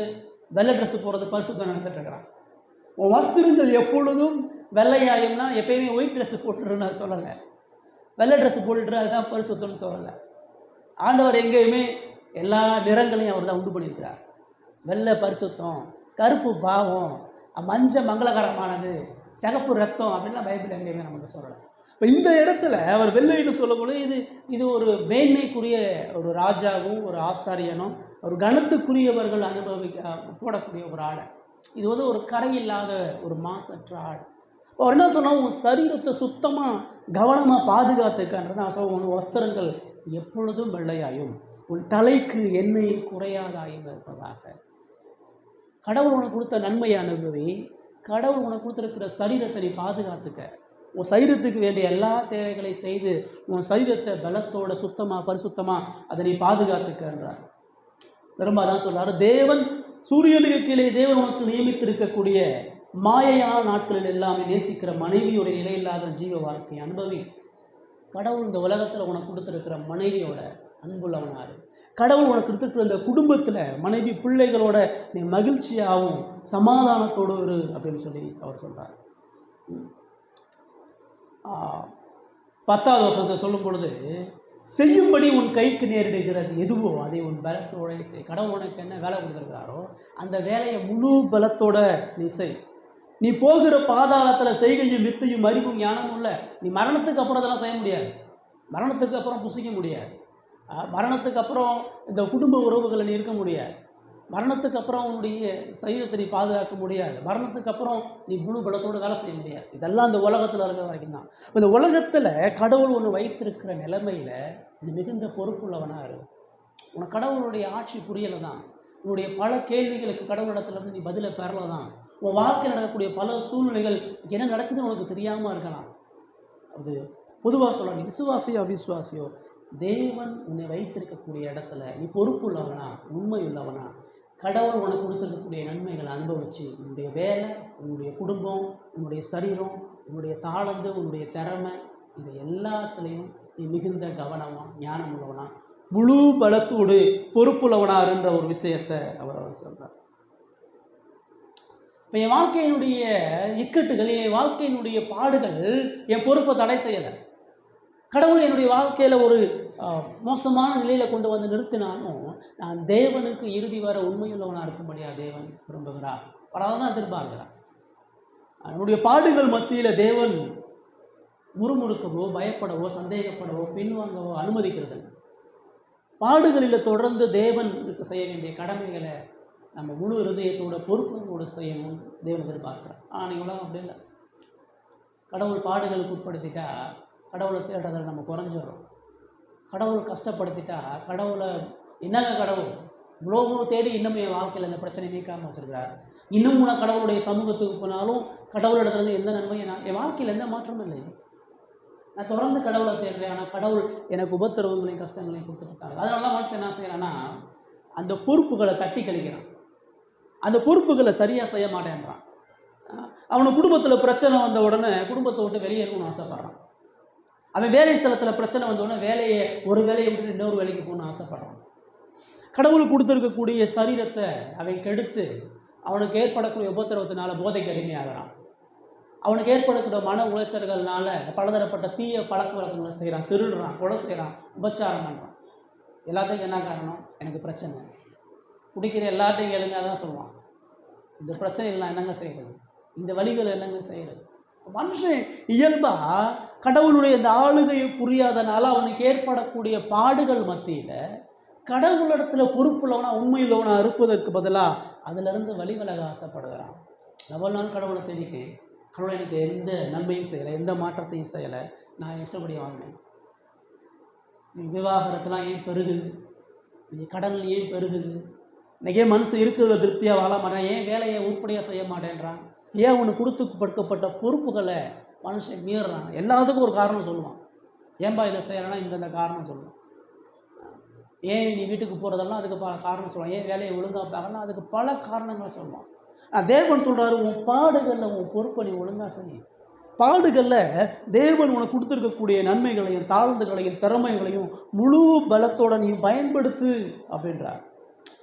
வெள்ளை ட்ரெஸ்ஸு போகிறது பரிசுத்தம் நினைச்சிட்டு இருக்கிறான். உன் வஸ்திரங்கள் எப்பொழுதும் வெள்ளையாயும்னா எப்பயுமே ஒயிட் ட்ரெஸ்ஸு போட்டுருன்னு சொல்லலை, வெள்ளை ட்ரெஸ்ஸு போட்டுட்டு அதுதான் பரிசுத்தம்னு சொல்லலை. ஆண்டவர் எங்கேயுமே எல்லா நிறங்களையும் அவர் தான் உண்டு பண்ணியிருக்கிறார். வெள்ளை பரிசுத்தம், கருப்பு பாவம், மஞ்சள் மங்களகரமானது, சிகப்பு ரத்தம் அப்படின்லாம் பைபிள் எங்கேயுமே நமக்கு சொல்லலை. இப்போ இந்த இடத்துல அவர் வெள்ளைன்னு சொல்லக்கூட இது ஒரு மேன்மைக்குரிய ஒரு ராஜாவும் ஒரு ஆசாரியனும் ஒரு கனத்துக்குரியவர்கள் போடக்கூடிய ஒரு ஆடை. இது ஒரு கரையில்லாத ஒரு மாசற்ற ஆடு. அவர் என்ன சொன்னால், உன் சரீரத்தை சுத்தமாக கவனமாக பாதுகாத்துக்கன்றது நான் சொல்ல, உன் வஸ்திரங்கள் எப்பொழுதும் வெள்ளையாயும் உன் தலைக்கு எண்ணெய் குறையாதாயும் இருப்பதாக. கடவுள் உனக்கு கொடுத்த நன்மையை அனுபவி. கடவுள் உனக்கு கொடுத்துருக்கிற சரீரத்தை நீ பாதுகாத்துக்க. உன் சரீரத்துக்கு வேண்டிய எல்லா தேவைகளை செய்து உன் சரீரத்தை பலத்தோட சுத்தமாக பரிசுத்தமாக அதை நீ பாதுகாத்துக்கன்றார். திரும்ப தான் சொல்கிறார், தேவன் சூரியனுக்கு கீழே தேவன் உனக்கு நியமித்திருக்கக்கூடிய மாயையான நாட்களில் எல்லாமே நேசிக்கிற மனைவியுடைய நிலையில்லாத ஜீவ வாழ்க்கை அனுபவி. கடவுள் இந்த உலகத்தில் உனக்கு கொடுத்துருக்கிற மனைவியோட அன்புள்ளவனாரு. கடவுள் உனக்கு கொடுத்துருக்கிற இந்த குடும்பத்தில் மனைவி பிள்ளைகளோட நீ மகிழ்ச்சியாகவும் சமாதானத்தோடு இரு அப்படின்னு சொல்லி அவர் சொல்கிறார். 10வது வசனத்தை சொல்லும் பொழுது, செய்யும்படி உன் கைக்கு நேரிடுகிறது எதுவோ அதை உன் பலத்தோட செய். கடவுள் உனக்கு என்ன வேலை கொடுத்துருக்காரோ அந்த வேலையை முழு பலத்தோட நீ செய். நீ போகிற பாதாளத்தில் செய்கையும் வித்தையும் அறிவும் ஞானமும் இல்லை. நீ மரணத்துக்கு அப்புறம் அதெல்லாம் செய்ய முடியாது. மரணத்துக்கு அப்புறம் புசிக்க முடியாது. மரணத்துக்கு அப்புறம் இந்த குடும்ப உறவுகளை நீ இருக்க முடியாது. மரணத்துக்கு அப்புறம் உன்னுடைய சரீரத்தை நீ பாதுகாக்க முடியாது. மரணத்துக்கு அப்புறம் நீ முழு பலத்தோடு வேலை செய்ய முடியாது. இதெல்லாம் இந்த உலகத்தில் இருக்கிற வரைக்கும் தான். இந்த உலகத்தில் கடவுள் ஒன்று வைத்திருக்கிற நிலைமையில் நீ மிகுந்த பொறுப்புள்ளவனாக இரு. உனக்கு கடவுளுடைய ஆட்சி புரியலை தான். உன்னுடைய பல கேள்விகளுக்கு கடவுளிடத்துலேருந்து நீ பதிலை பெறலை தான். உன் வாழ்க்கையில் நடக்கக்கூடிய பல சூழ்நிலைகள் என்ன நடக்குதுன்னு உனக்கு தெரியாமல் இருக்கலாம். அது பொதுவாக சொல்ல, நீ விசுவாசியோ அவிசுவாசியோ, தேவன் உன்னை வைத்திருக்கக்கூடிய இடத்துல நீ பொறுப்பு உள்ளவனா, உண்மை உள்ளவனா, கடவுள் உனக்கு கொடுத்துருக்கக்கூடிய நன்மைகளை அனுபவித்து உன்னுடைய வேலை, உன்னுடைய குடும்பம், உன்னுடைய சரீரம், உன்னுடைய தாளந்து, உன்னுடைய திறமை, இது எல்லாத்துலேயும் நீ மிகுந்த கவனமாக ஞானம் உள்ளவனா, முழு பலத்தோடு பொறுப்புள்ளவனாருன்ற ஒரு விஷயத்தை அவர் சொல்கிறார். இப்போ என் வாழ்க்கையினுடைய இக்கட்டுகள், என் வாழ்க்கையினுடைய பாடுகள் என் பொறுப்பை தடை செய்யலை. கடவுள் என்னுடைய வாழ்க்கையில் ஒரு மோசமான நிலையில் கொண்டு வந்து நிறுத்தினாலும் நான் தேவனுக்கு இறுதி வர உண்மையுள்ளவனாக இருக்கும்படியாக தேவன் விரும்புகிறார். அதான் எதிர்பார்க்கிறார். என்னுடைய பாடுகள் மத்தியில் தேவன் முறுமுறுக்கவோ, பயப்படவோ, சந்தேகப்படவோ, பின்வாங்கவோ அனுமதிக்கிறது. பாடுகளில் தொடர்ந்து தேவனுக்கு செய்ய வேண்டிய கடமைகளை நம்ம முழு இருதயத்தோட பொறுப்போடு செய்யணும் தேவன் எதிர்பார்க்குறார். ஆனால் நீங்கள் உலகம் அப்படி இல்லை. கடவுள் பாடுகளுக்கு உட்படுத்திட்டா கடவுளை தேடுறதில் நம்ம குறைஞ்சிடறோம். கடவுள் கஷ்டப்படுத்திட்டா கடவுளை என்னங்க கடவுள் இவ்வளோ தேடி இன்னும் என் வாழ்க்கையில் இந்த பிரச்சனை நீக்காமல் வச்சுருக்கிறார். இன்னும் நான் கடவுளுடைய சமூகத்துக்கு போனாலும் கடவுளிடத்துலேருந்து எந்த நன்மையை என் வாழ்க்கையில் எந்த மாற்றமும் இல்லை. நான் தொடர்ந்து கடவுளை தேடுறேன். ஆனால் கடவுள் எனக்கு உபத்திரவங்களையும் கஷ்டங்களையும் கொடுத்துட்ருக்காங்க. அதனால தான் மனுஷன் என்ன செய்யறான்னா, அந்த பொறுப்புகளை தட்டி கழிக்கிறான். அந்த பொறுப்புகளை சரியாக செய்ய மாட்டேன்றான். அவனுக்கு குடும்பத்தில் பிரச்சனை வந்த உடனே குடும்பத்தை விட்டு வெளியேறணும்னு ஆசைப்பட்றான். அவன் வேலை ஸ்தலத்தில் பிரச்சனை வந்தோடனே ஒரு வேலையை விட்டு இன்னொரு வேலைக்கு போகணும்னு ஆசைப்படுறான். கடவுளுக்கு கொடுத்துருக்கக்கூடிய சரீரத்தை அவன் கெடுத்து அவனுக்கு ஏற்படக்கூடிய உபத்திரவத்தினால போதைக்கு அடிமையாகிறான். அவனுக்கு ஏற்படக்கூடிய மன உளைச்சல்கள்னால பலதரப்பட்ட தீய பழக்க வழக்கங்களை செய்கிறான், திருடுறான், கொலை செய்கிறான், உபச்சாரம் பண்ணுறான். எல்லாத்துக்கும் என்ன காரணம்? எனக்கு பிரச்சனை. குடிக்கிற எல்லாத்தையும் கேளுங்க, அதான் சொல்லுவான். இந்த பிரச்சனைகள் நான் என்னங்க செய்கிறது, இந்த வழிகள் என்னங்க செய்கிறது. மனுஷன் இயல்பாக கடவுளுடைய இந்த ஆளுகையை புரியாதனால அவனுக்கு ஏற்படக்கூடிய பாடுகள் மத்தியில் கடவுளிடத்தில் பொறுப்புள்ளவனா, உண்மையுள்ளவனா இருப்பதற்கு பதிலாக அதிலிருந்து வழிவிலக ஆசைப்படுகிறான். எவ்வளோ நாள் கடவுளை தேடிட்டு கடவுளை எனக்கு எந்த நன்மையும் செய்யலை, எந்த மாற்றத்தையும் செய்யலை, நான் இஷ்டப்படி வாங்கினேன். விவாகரத்துலாம் ஏன் பெருகுது, கடன் ஏன் பெருகுது, இன்றைக்கே மனசு இருக்கிறதுல திருப்தியாக வாழ மாட்டேன், ஏன் வேலையை உருப்படியாக செய்ய மாட்டேன்றான், ஏன் ஒன்று கொடுத்து படுக்கப்பட்ட பொறுப்புகளை மனுஷன் மீறுறான். எல்லாத்துக்கும் ஒரு காரணம் சொல்லுவான். ஏன்பா இதை செய்யலைன்னா இந்த காரணம் சொல்லுவான். ஏன் நீ வீட்டுக்கு போகிறதெல்லாம் அதுக்கு பல காரணம் சொல்லுவான். ஏன் வேலையை ஒழுங்காக பார்க்கலாம், அதுக்கு பல காரணங்களை சொல்லுவான். தேவன் சொல்கிறாரு, உன் பாடுகளில் உன் பொறுப்பை நீ ஒழுங்காக செய்ய. பாடுகளில் தேவன் உனக்கு கொடுத்துருக்கக்கூடிய நன்மைகளையும் தாழ்ந்துகளையும் திறமைகளையும் முழு பலத்தோட நீ பயன்படுத்து அப்படின்றார்.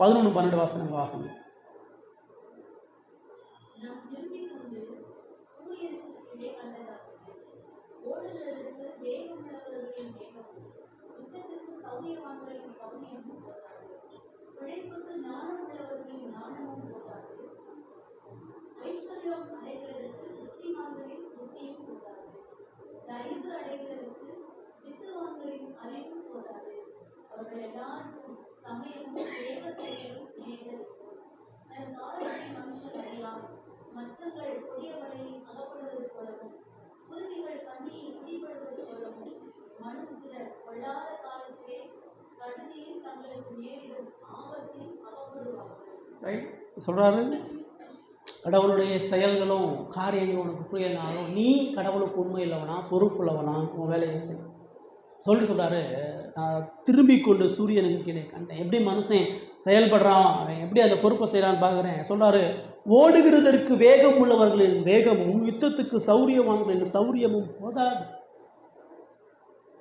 11-12 வாசனங்கள் வாசனை. சொல்கிறாரு, கடவுளுடைய செயல்களும் காரியங்களும் உனக்கு புரியலனாலும் நீ கடவுளுக்கு உண்மை இல்லவனா, பொறுப்புள்ளவனா, உன் வேலையை செய் சொல்கிறாரு. நான் திரும்பி கொண்டு சூரியனுக்கு கீழே கண்டேன். எப்படி மனுஷன் செயல்படுறான், அவன் எப்படி அந்த பொறுப்பை செய்கிறான்னு பார்க்குறேன். சொல்கிறாரு, ஓடுகிறதற்கு வேகம் உள்ளவர்களின் வேகமும் யுத்தத்துக்கு சௌரியவான்களின் சௌரியமும் போதாது.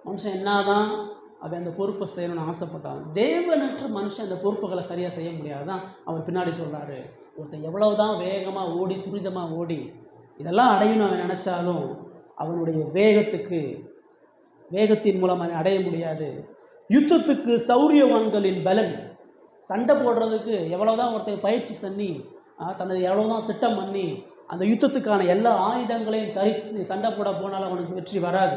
மனுஷன் என்னதான் அவன் அந்த பொறுப்பை செய்யணும்னு ஆசைப்பட்டான், தேவனற்ற மனுஷன் அந்த பொறுப்புகளை சரியாக செய்ய முடியாதான். அவர் பின்னாடி சொல்கிறாரு, ஒருத்தன் எவ்வளவுதான் வேகமாக ஓடி துரிதமாக ஓடி இதெல்லாம் அடையணும் அவன் நினச்சாலும் அவனுடைய வேகத்தின் மூலம் அவன் அடைய முடியாது. யுத்தத்துக்கு சௌரியவான்களின் பலன், சண்டை போடுறதுக்கு எவ்வளோதான் ஒருத்தர் பயிற்சி பண்ணி தனது எவ்வளோதான் திட்டம் பண்ணி அந்த யுத்தத்துக்கான எல்லா ஆயுதங்களையும் தரித்து சண்டை போட போனாலும் அவனுக்கு வெற்றி வராது.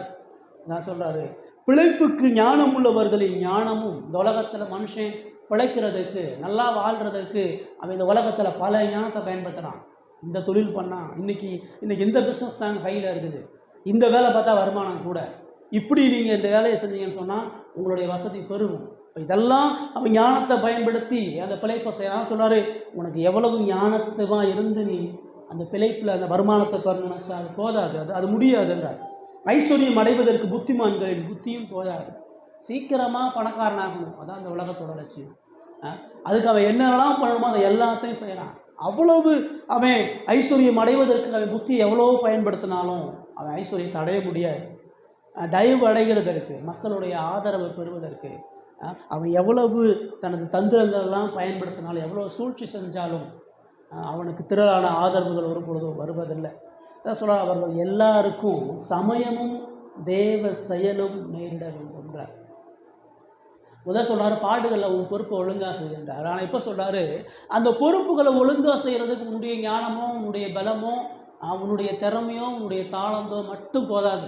நான் சொல்கிறாரு, பிழைப்புக்கு ஞானம் உள்ளவர்களின் ஞானமும் இந்த உலகத்தில் மனுஷன் பிழைக்கிறதுக்கு நல்லா வாழ்கிறதுக்கு அவன் இந்த உலகத்தில் பல ஞானத்தை பயன்படுத்துகிறான். இந்த தொழில் பண்ணால் இன்றைக்கி இந்த பிஸ்னஸ் தாங்க கையில் இருக்குது, இந்த வேலை பார்த்தா வருமானம் கூட, இப்படி நீங்கள் இந்த வேலையை செஞ்சீங்கன்னு சொன்னால் உங்களுடைய வசதி பெருகும். இப்போ இதெல்லாம் அவன் ஞானத்தை பயன்படுத்தி அந்த பிழைப்பை செய்யலாம். சொல்கிறாரு, உனக்கு எவ்வளவு ஞானத்துவா இருந்து நீ அந்த பிழைப்பில் அந்த வருமானத்தை பெறணும்னு நினச்சா அது போதாது, அது முடியாதுன்றார். ஐஸ்வர்யம் அடைவதற்கு புத்திமான்களின் புத்தியும் போதாது. சீக்கிரமாக பணக்காரனாகணும், அதான் அந்த உலகத்தோட லட்சியம். அதுக்கு அவன் என்னெல்லாம் பண்ணணுமோ அதை எல்லாத்தையும் செய்யறான். அவ்வளவு அவன் ஐஸ்வர்யம் அடைவதற்கு அவன் புத்தி எவ்வளோ பயன்படுத்தினாலும் அவன் ஐஸ்வர்யத்தை அடைய முடியாது. தயவு அடைகிறதற்கு, மக்களுடைய ஆதரவு பெறுவதற்கு அவன் எவ்வளவு தனது தந்திரங்கள்லாம் பயன்படுத்தினாலும், எவ்வளோ சூழ்ச்சி செஞ்சாலும் அவனுக்கு திரளான ஆதரவுகள் ஒரு பொழுதும் வருவதில்லை. அதான் சொல்கிறார், அவர்கள் எல்லாருக்கும் சமயமும் தேவ செயலும் நேரிட வேண்டும்ன்றார். முதல் சொல்கிறாரு, பாடுகளில் உன் பொறுப்பை ஒழுங்காக செய்கின்றார். ஆனால் இப்போ சொல்கிறாரு, அந்த பொறுப்புகளை ஒழுங்காக செய்கிறதுக்கு உன்னுடைய ஞானமோ உன்னுடைய பலமோ உன்னுடைய திறமையோ உன்னுடைய தாளந்தோ மட்டும் போதாது.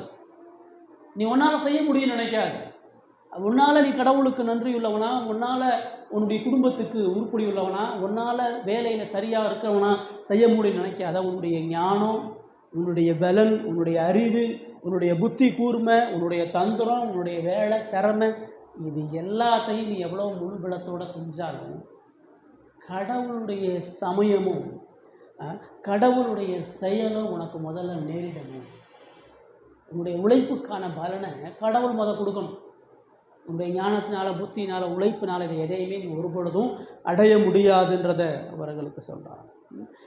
நீ உன்னால் செய்ய முடியும்னு நினைக்காது. உன்னால் நீ கடவுளுக்கு நன்றி உள்ளவனா, உன்னால் உன்னுடைய குடும்பத்துக்கு உருப்படி உள்ளவனா, உன்னால் வேலையில் சரியாக இருக்கிறவனா செய்ய முடியும்னு நினைக்காத. உன்னுடைய ஞானம், உன்னுடைய பலன், உன்னுடைய அறிவு, உன்னுடைய புத்தி கூர்மை, உன்னுடைய தந்திரம், உன்னுடைய வேலை திறமை, இது எல்லாத்தையும் நீ எவ்வளோ முழுபலத்தோடு செஞ்சாலும் கடவுளுடைய சமயமும் கடவுளுடைய செயலும் உனக்கு முதல்ல நேரிடணும். உன்னுடைய உழைப்புக்கான பலனை கடவுள் கொடுக்கணும். உன்னுடைய ஞானத்தினால, புத்தினால, உழைப்பினால இதை எதையுமே நீ ஒருபொழுதும் அடைய முடியாதுன்றதை அவர்களுக்கு சொல்கிறார்.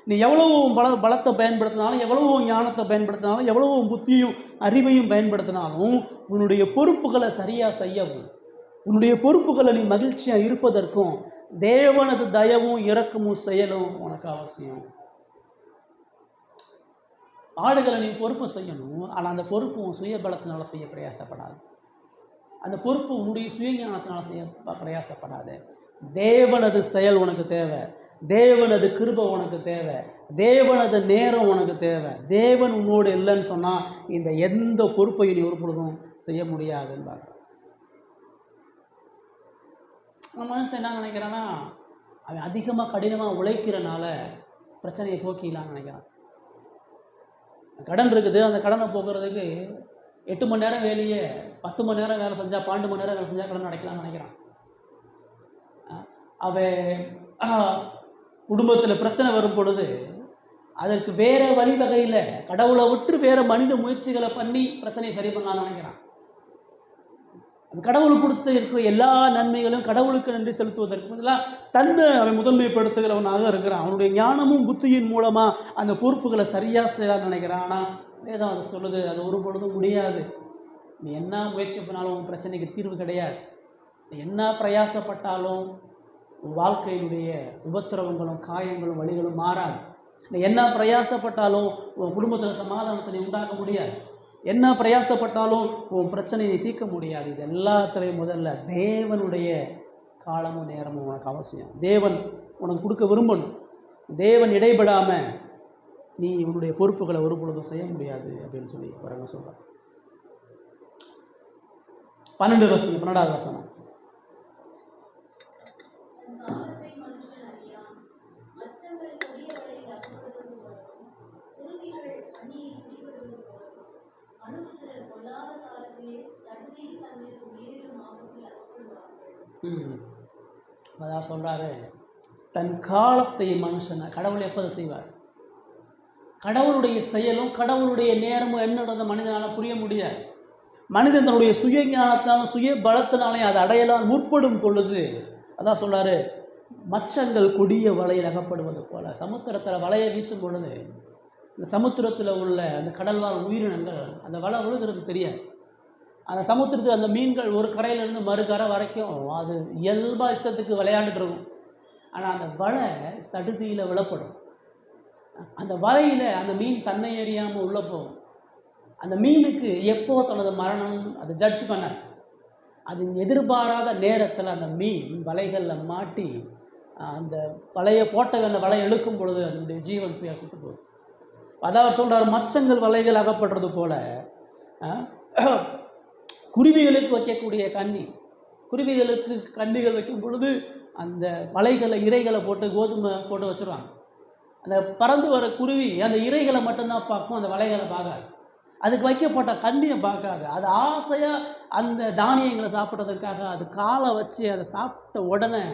நீ எவ்வளவோ பலத்தை பயன்படுத்தினாலும், எவ்வளவோ ஞானத்தை பயன்படுத்தினாலும், எவ்வளவோ புத்தியும் அறிவையும் பயன்படுத்தினாலும் உன்னுடைய பொறுப்புகளை சரியாக செய்யவும், உன்னுடைய பொறுப்புகளை நீ மகிழ்ச்சியாக இருப்பதற்கும் தேவனது தயவும் இரக்கமும் செயலும் உனக்கு அவசியம். ஆடுகளை நீ பொறுப்பு செய்யணும், ஆனால் அந்த பொறுப்பு உன் சுய பலத்தினால செய்ய பிரயாசப்படாது. அந்த பொறுப்பு உன்னுடைய சுயஞானத்தினால செய்ய பிரயாசப்படாது. தேவனது செயல் உனக்கு தேவை, தேவனது கிருபை உனக்கு தேவை, தேவனது நேரம் உனக்கு தேவை. தேவன் உன்னோடு இல்லைன்னு சொன்னால் இந்த எந்த பொறுப்பையும் நீ ஒரு பொழுதும் செய்ய முடியாதுன்றாங்க. நம்ம மனுஷன் என்ன நினைக்கிறான்னா, அவன் அதிகமாக கடினமாக உழைக்கிறனால பிரச்சனையை போக்கிடலான்னு நினைக்கிறான். கடன் இருக்குது, அந்த கடனை போக்குறதுக்கு 8 மணி நேரம் வேலையே 10 மணி நேரம் வேலை செஞ்சால் 12 மணி நேரம் வேலை செஞ்சால் கடன் அடைக்கலாம்னு நினைக்கிறான். அவன் குடும்பத்தில் பிரச்சனை வரும் பொழுது அதற்கு வேறு வழிவகையில் கடவுளை விட்டு வேறு மனித முயற்சிகளை பண்ணி பிரச்சனையை சரி பண்ணலாம்னு நினைக்கிறான். கடவுளுக்கு கொடுத்து இருக்கிற எல்லா நன்மைகளும் கடவுளுக்கு நன்றி செலுத்துவதற்கு பதிலாக தன்னை அவன் முதன்மைப்படுத்துகிறவனாக இருக்கிறான். அவனுடைய ஞானமும் புத்தியின் மூலமாக அந்த பொறுப்புகளை சரியாக செய்யலாம்னு நினைக்கிறான். ஆனால் வேதம் அதை சொல்லுது, அது ஒரு பொழுதும் முடியாது. நீ என்ன முயற்சி பண்ணாலும் உன் பிரச்சனைக்கு தீர்வு கிடையாது. நீ என்ன பிரயாசப்பட்டாலும் உன் வாழ்க்கையினுடைய உபத்திரவங்களும் காயங்களும் வழிகளும் மாறாது. நீ என்ன பிரயாசப்பட்டாலும் உன் குடும்பத்தில் சமாதானத்தை நீ உண்டாக்க முடியாது. என்ன பிரயாசப்பட்டாலும் உன் பிரச்சனையை நீ தீர்க்க முடியாது. இது எல்லாத்துலேயும் முதல்ல தேவனுடைய காலமும் நேரமும் உனக்கு அவசியம். தேவன் உனக்கு கொடுக்க விரும்பணும். தேவன் இடைபடாமல் நீ உன்னுடைய பொறுப்புகளை ஒரு பொழுதும் செய்ய முடியாது அப்படின்னு சொல்லி வரங்க சொல்கிறார். 12வது வசனம். அதான் சொல்கிறாரு, தன் காலத்தை மனுஷனை கடவுள் எப்போது செய்வார்? கடவுளுடைய செயலும் கடவுளுடைய நேரமும் என்னோட மனிதனால் புரிய முடியாது. மனிதன் தன்னுடைய சுய ஞானத்தினாலும் சுய பலத்தினாலையும் அதை அடையலாம் முற்படும் பொழுது அதான் சொல்கிறாரு, மச்சங்கள் கொடிய வலையில் அகப்படுவது போல். சமுத்திரத்தில் வலையை வீசும் பொழுது இந்த சமுத்திரத்தில் உள்ள அந்த கடல்வாழ் உயிரினங்கள் அந்த வலை விழுகிறது தெரியாது. அந்த சமுத்திரத்தில் அந்த மீன்கள் ஒரு கரையிலேருந்து மறுகரை வரைக்கும் அது இயல்பாக இஷ்டத்துக்கு விளையாண்டுட்டு இருக்கும். ஆனால் அந்த வலை சடுதியில் விழப்படும். அந்த வலையில் அந்த மீன் தன்னை எறியாமல் உள்ளே போகும். அந்த மீனுக்கு எப்போ தனது மரணம் அது ஜட்ஜ் பண்ண, அது எதிர்பாராத நேரத்தில் அந்த மீன் வலைகளில் மாட்டி அந்த வலையை போட்ட அந்த வலையை இழுக்கும் பொழுது அதனுடைய ஜீவன் பேசிட்டு போகுது. அதாவது சொல்கிறார், மச்சங்கள் வலைகள் அகப்படுறது போல குருவிகளுக்கு வைக்கக்கூடிய கண்ணி, குருவிகளுக்கு கண்ணிகள் வைக்கும் பொழுது அந்த வலைகளை இறைகளை போட்டு கோதுமை போட்டு வச்சுருவாங்க. அந்த பறந்து வர குருவி அந்த இறைகளை மட்டும்தான் பார்க்கும், அந்த வலைகளை பார்க்காது. அதுக்கு வைக்கப்பட்ட கண்ணியை பார்க்காது. அது ஆசையாக அந்த தானியங்களை சாப்பிட்றதுக்காக அது காலை வச்சு அதை சாப்பிட்ட உடனே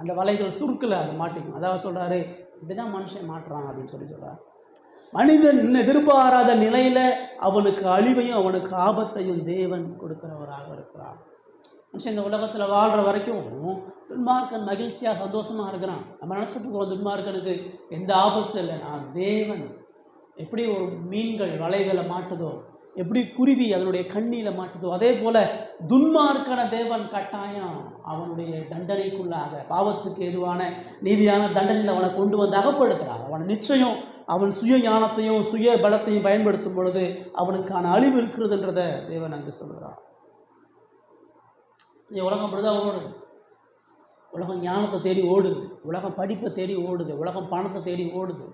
அந்த வலைகள் சுருக்கில் அது மாட்டிக்கும். அதாவது சொல்கிறாரு, இப்படி தான் மனுஷன் மாட்டுறான் அப்படின்னு சொல்கிறார். மனிதன் எதிர்பாராத நிலையில் அவனுக்கு அழிவையும் அவனுக்கு ஆபத்தையும் தேவன் கொடுக்கிறவராக இருக்கிறார். மனுஷன் இந்த உலகத்தில் வாழ்கிற வரைக்கும் துன்மார்க்கன் மகிழ்ச்சியாக சந்தோஷமாக இருக்கிறான். நம்ம நினச்சிட்டு இருக்கோம் துன்மார்க்கனுக்கு எந்த ஆபத்தும் இல்லை. நான் தேவன் எப்படி ஒரு மீன்கள் வலைகளை மாட்டுதோ, எப்படி குருவி அதனுடைய கண்ணியில் மாட்டுதோ, அதே போல் துன்மார்க்கன தேவன் கட்டாயம் அவனுடைய தண்டனைக்குள்ளாக பாவத்துக்கு எதுவான நீதியான தண்டனையில் அவனை கொண்டு வந்து அகப்படுத்துகிறார். அவனை நிச்சயம் அவன் சுய ஞானத்தையும் சுய பலத்தையும் பயன்படுத்தும் பொழுது அவனுக்கான அழிவு இருக்கிறதுன்றதை தேவன் அங்கு சொல்கிறார். உலகம் அப்படிதான் ஓடுது. உலகம் ஞானத்தை தேடி ஓடுது, உலகம் படிப்பை தேடி ஓடுது, உலகம் பணத்தை தேடி ஓடுது,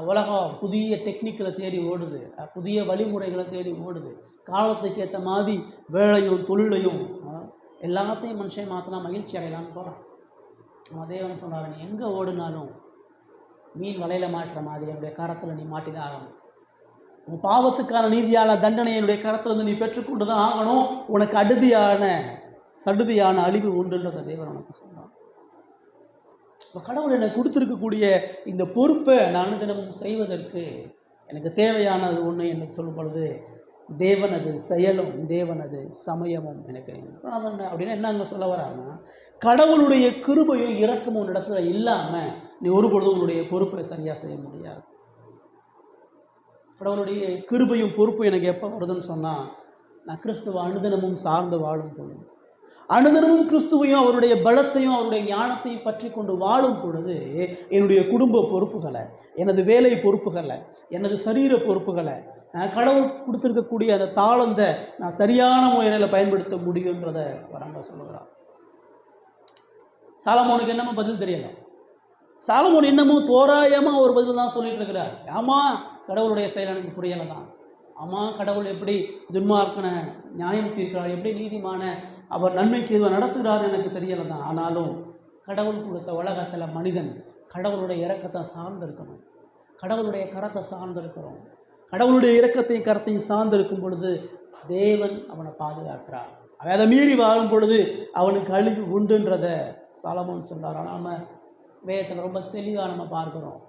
உலகம் புதிய டெக்னிக்களை தேடி ஓடுது, புதிய வழிமுறைகளை தேடி ஓடுது. காலத்துக்கு ஏற்ற மாதிரி வேலையும் தொழிலையும் எல்லாத்தையும் மனுஷன் மாற்றினா மகிழ்ச்சி அடையலான்னு போகிறான். தேவன் சொன்னார், நீ எங்கே ஓடுனாலும் மீன் வலையில் மாட்டுற மாதிரி என்னுடைய கரத்தில் நீ மாட்டிதான் ஆகணும். உன் பாவத்துக்கான நீதியான தண்டனை என்னுடைய கரத்தில் இருந்து நீ பெற்றுக்கொண்டு தான் ஆகணும். உனக்கு சடுதியான அழிவு உண்டுன்றத தேவன் உனக்கு சொன்னான். இப்போ கடவுள் எனக்கு கொடுத்துருக்கக்கூடிய இந்த பொறுப்பை நான் தினமும் செய்வதற்கு எனக்கு தேவையானது ஒன்று என்று சொல்லும் பொழுது தேவனது செயலும் தேவனது சமயமும் எனக்கு அப்படின்னா என்ன அங்கே சொல்ல வராங்கன்னா, கடவுளுடைய கிருபையும் இரக்கமும் இடத்துல இல்லாமல் நீ ஒரு பொழுதும் உன்னுடைய பொறுப்பை சரியாக செய்ய முடியாது. கடவுளுடைய கிருபையும் பொறுப்பும் எனக்கு எப்போ வருதுன்னு சொன்னால், நான் கிறிஸ்துவ அனுதினமும் சார்ந்து வாழும் பொழுது, அனுதினமும் கிறிஸ்துவையும் அவருடைய பலத்தையும் அவருடைய ஞானத்தையும் பற்றி கொண்டு வாழும் பொழுது என்னுடைய குடும்ப பொறுப்புகளை, எனது வேலை பொறுப்புகளை, எனது சரீர பொறுப்புகளை, கடவுள் கொடுத்துருக்கக்கூடிய அந்த தாளந்தை நான் சரியான முறையில் பயன்படுத்த முடியுன்றதை வராங்க சொல்லுகிறார். சாலமோனுக்கு என்னமோ பதில் தெரியலை. சாலமோன் என்னமோ தோராயமாக ஒரு பதில் தான் சொல்லிட்டு இருக்கிறார். ஆமாம், கடவுளுடைய செயல் எனக்கு புரியலை தான். ஆமாம், கடவுள் எப்படி துன்மார்க்கனை நியாயம் தீர்க்கிறார், எப்படி நீதிமான அவர் நன்மைக்கு எதுவும் நடத்துகிறார் எனக்கு தெரியலை தான். ஆனாலும் கடவுள் கொடுத்த உலகத்தில் மனிதன் கடவுளுடைய இரக்கத்தை சார்ந்திருக்கணும், கடவுளுடைய கரத்தை சார்ந்திருக்கிறோம். கடவுளுடைய இரக்கத்தையும் கரத்தையும் சார்ந்திருக்கும் பொழுது தேவன் அவனை பாதுகாக்கிறார். அதை மீறி வாழும் பொழுது அவனுக்கு அழிவு உண்டுன்றதை சாலமோன் சொல்கிறார். ஆனால் நம்ம வேதத்தில் ரொம்ப தெளிவாக நம்ம பார்க்குறோம்.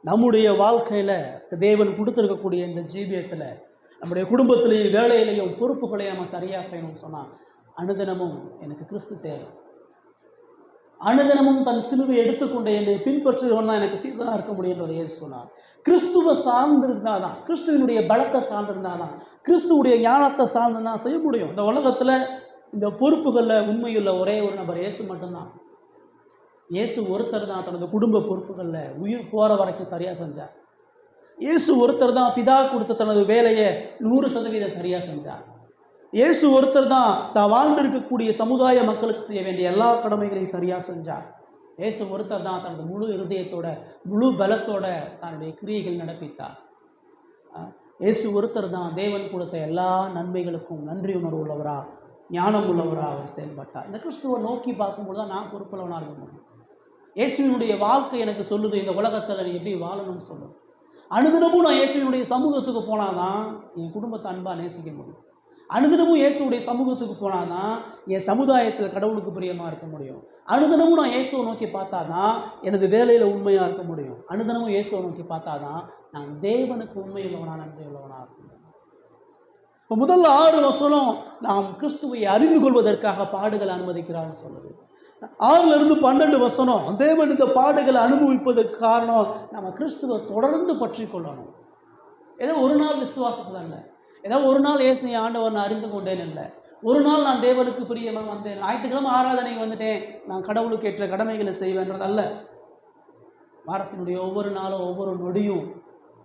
நம்முடைய வாழ்க்கையில் தேவன் கொடுத்துருக்கக்கூடிய இந்த ஜீவியத்தில் நம்முடைய குடும்பத்திலையும் வேலையிலையும் பொறுப்புகளையும் நம்ம சரியாக செய்யணும்னு சொன்னால், அனுதினமும் எனக்கு கிறிஸ்து தேவை, அனுதினமும் தன் சிலுவை எடுத்துக்கொண்டு என்னை பின்பற்றுகிறவன் தான் எனக்கு சீசனாக இருக்க முடியுன்றதை இயேசு சொன்னார். கிறிஸ்துவை சார்ந்திருந்தால் தான், கிறிஸ்துவனுடைய பலத்தை சார்ந்திருந்தால் தான், கிறிஸ்துவுடைய ஞானத்தை சார்ந்து தான் செய்ய முடியும். இந்த உலகத்தில் இந்த பொறுப்புகளில் உண்மையுள்ள ஒரே ஒரு நபர் இயேசு மட்டும்தான். இயேசு ஒருத்தர் தான் தனது குடும்ப பொறுப்புகளில் உயிர் போகிற வரைக்கும் சரியாக செஞ்சார். இயேசு ஒருத்தர் தான் பிதா கொடுத்த தனது வேலையை 100% சரியாக செஞ்சார். இயேசு ஒருத்தர் தான் வாழ்ந்திருக்கக்கூடிய சமுதாய மக்களுக்கு செய்ய வேண்டிய எல்லா கடமைகளையும் சரியாக செஞ்சார். இயேசு ஒருத்தர் தான் தனது முழு இருதயத்தோட முழு பலத்தோட தன்னுடைய கிரியைகள் நடப்பித்தார். இயேசு ஒருத்தர் தான் தேவன் கொடுத்த எல்லா நன்மைகளுக்கும் நன்றி உணர்வு உள்ளவரா, ஞானம் உள்ளவரா அவர் செயல்பட்டார். இந்த கிறிஸ்துவை நோக்கி பார்க்கும்போது தான் நான் பொறுப்புள்ளவனாக இருக்க முடியும். இயேசுவினுடைய வாழ்க்கை எனக்கு சொல்லுது இந்த உலகத்தில் நீ எப்படி வாழணும்னு சொல்லுது. அனுதினமும் நான் இயேசுவினுடைய சமூகத்துக்கு போனால் தான் என் குடும்பத்தை அன்பாக நேசிக்க முடியும். அனுதினமும் இயேசுடைய சமூகத்துக்கு போனால் தான் என் சமுதாயத்தில் கடவுளுக்கு பிரியமாக இருக்க முடியும். அனுதினமும் நான் இயேசுவை நோக்கி பார்த்தா தான் எனது வேலையில் உண்மையாக இருக்க முடியும். அனுதினமும் இயேசுவை நோக்கி பார்த்தா தான் நான் தேவனுக்கு உண்மையுள்ளவனா நன்றி உள்ளவனாக இருக்க முடியும். இப்போ முதல்ல 6 வசனம் நாம் கிறிஸ்துவை அறிந்து கொள்வதற்காக பாடுகளை அனுமதிக்கிறான்னு சொல்லுது. 6லிருந்து 12 வசனம் தேவன் இந்த பாடுகளை அனுபவிப்பதற்கு காரணம் நம்ம கிறிஸ்துவை தொடர்ந்து பற்றி கொள்ளணும். ஏதோ ஒரு நாள் விசுவாசம் இல்லை, ஏதோ ஒரு நாள் இயேசு ஆண்டவர் நான் அறிந்து கொண்டேன் இல்லை, ஒரு நாள் நான் தேவனுக்கு பிரியமாக வந்தேன், ஞாயிற்றுக்கிழமை ஆராதனைக்கு வந்துட்டேன், நான் கடவுளுக்கு ஏற்ற கடமைகளை செய்வேன்றதல்ல. வாரத்தினுடைய ஒவ்வொரு நாளும் ஒவ்வொரு நொடியும்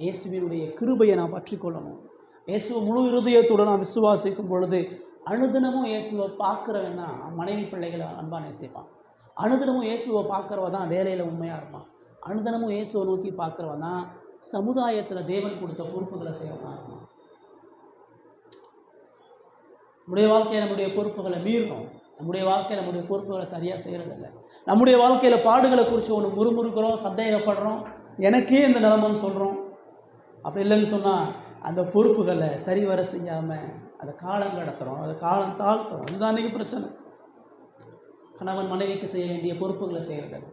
இயேசுவினுடைய கிருபையை நான் பற்றி கொள்ளணும். இயேசுவை முழு இருதயத்துடன் நான் விசுவாசிக்கும் பொழுது அனுதினமும் இயேசுவை பார்க்குறவன் தான் மனைவி பிள்ளைகளை அன்பாக நேசிப்பான். அனுதினமும் இயேசுவை பார்க்குறவ தான் வேலையில் உண்மையாக இருப்பான். அனுதினமும் இயேசுவை நோக்கி பார்க்குறவன் தான் சமுதாயத்தில் தேவன் கொடுத்த பொறுப்புகளை செய்யறதா இருக்கணும். நம்முடைய வாழ்க்கையை நம்முடைய பொறுப்புகளை மீறணும். நம்முடைய வாழ்க்கையில் நம்முடைய பொறுப்புகளை சரியாக செய்கிறதில்ல. நம்முடைய வாழ்க்கையில் பாடுகளை குறித்து ஒன்று முறுமுறுக்கிறோம், சந்தேகப்படுறோம், எனக்கே இந்த நிலமைன்னு சொல்கிறோம். அப்படி இல்லைன்னு சொன்னால் அந்த பொறுப்புகளை சரிவர செய்யாமல் அதை காலம் கடத்துகிறோம், அதை காலம் தாழ்த்துறோம். அதுதான் அன்றைக்கி பிரச்சனை. கணவன் மனைவிக்கு செய்ய வேண்டிய பொறுப்புகளை செய்கிறதில்ல,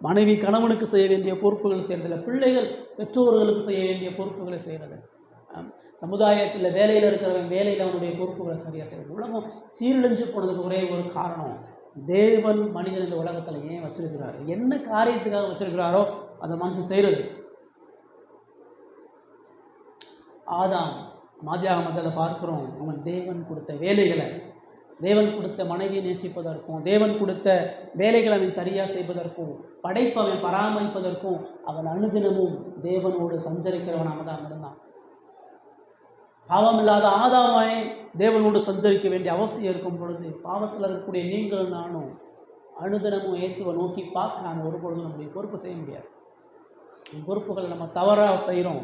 மனைவி கணவனுக்கு செய்ய வேண்டிய பொறுப்புகளை செய்கிறதில்ல, பிள்ளைகள் பெற்றோர்களுக்கு செய்ய வேண்டிய பொறுப்புகளை செய்கிறது. சமுதாயத்தில் வேலையில் இருக்கிறவன் வேலையில் அவனுடைய பொறுப்புகளை சரியாக செய்கிறது. உலகம் சீரழிஞ்சு போனதுக்கு ஒரே ஒரு காரணம், தேவன் மனிதன் இந்த உலகத்தில் ஏன் வச்சிருக்கிறாரு, என்ன காரியத்துக்காக வச்சிருக்கிறாரோ அதை மனுஷன் செய்கிறது. ஆதாம் ஆதியாகமத்தில் பார்க்கிறோம், அவன் தேவன் கொடுத்த வேலைகளை, தேவன் கொடுத்த மனைவியை நேசிப்பதற்கும், தேவன் கொடுத்த வேலைகளை அவன் சரியாக செய்வதற்கும், படைப்பை அவன் பராமரிப்பதற்கும் அவன் அனுதினமும் தேவனோடு சஞ்சரிக்கிறவனாக தான் இருந்தான். பாவம் இல்லாத ஆதாமை தேவனோடு சஞ்சரிக்க வேண்டிய அவசியம் இருக்கும் பொழுது, பாவத்தில் இருக்கக்கூடிய நீங்களும் நானும் அனுதினமும் இயேசுவை நோக்கி பார்க்க நாம் ஒரு பொழுதும் நம்முடைய பொறுப்பு செய்ய முடியாது. பொறுப்புகளை நம்ம தவறாக செய்கிறோம்,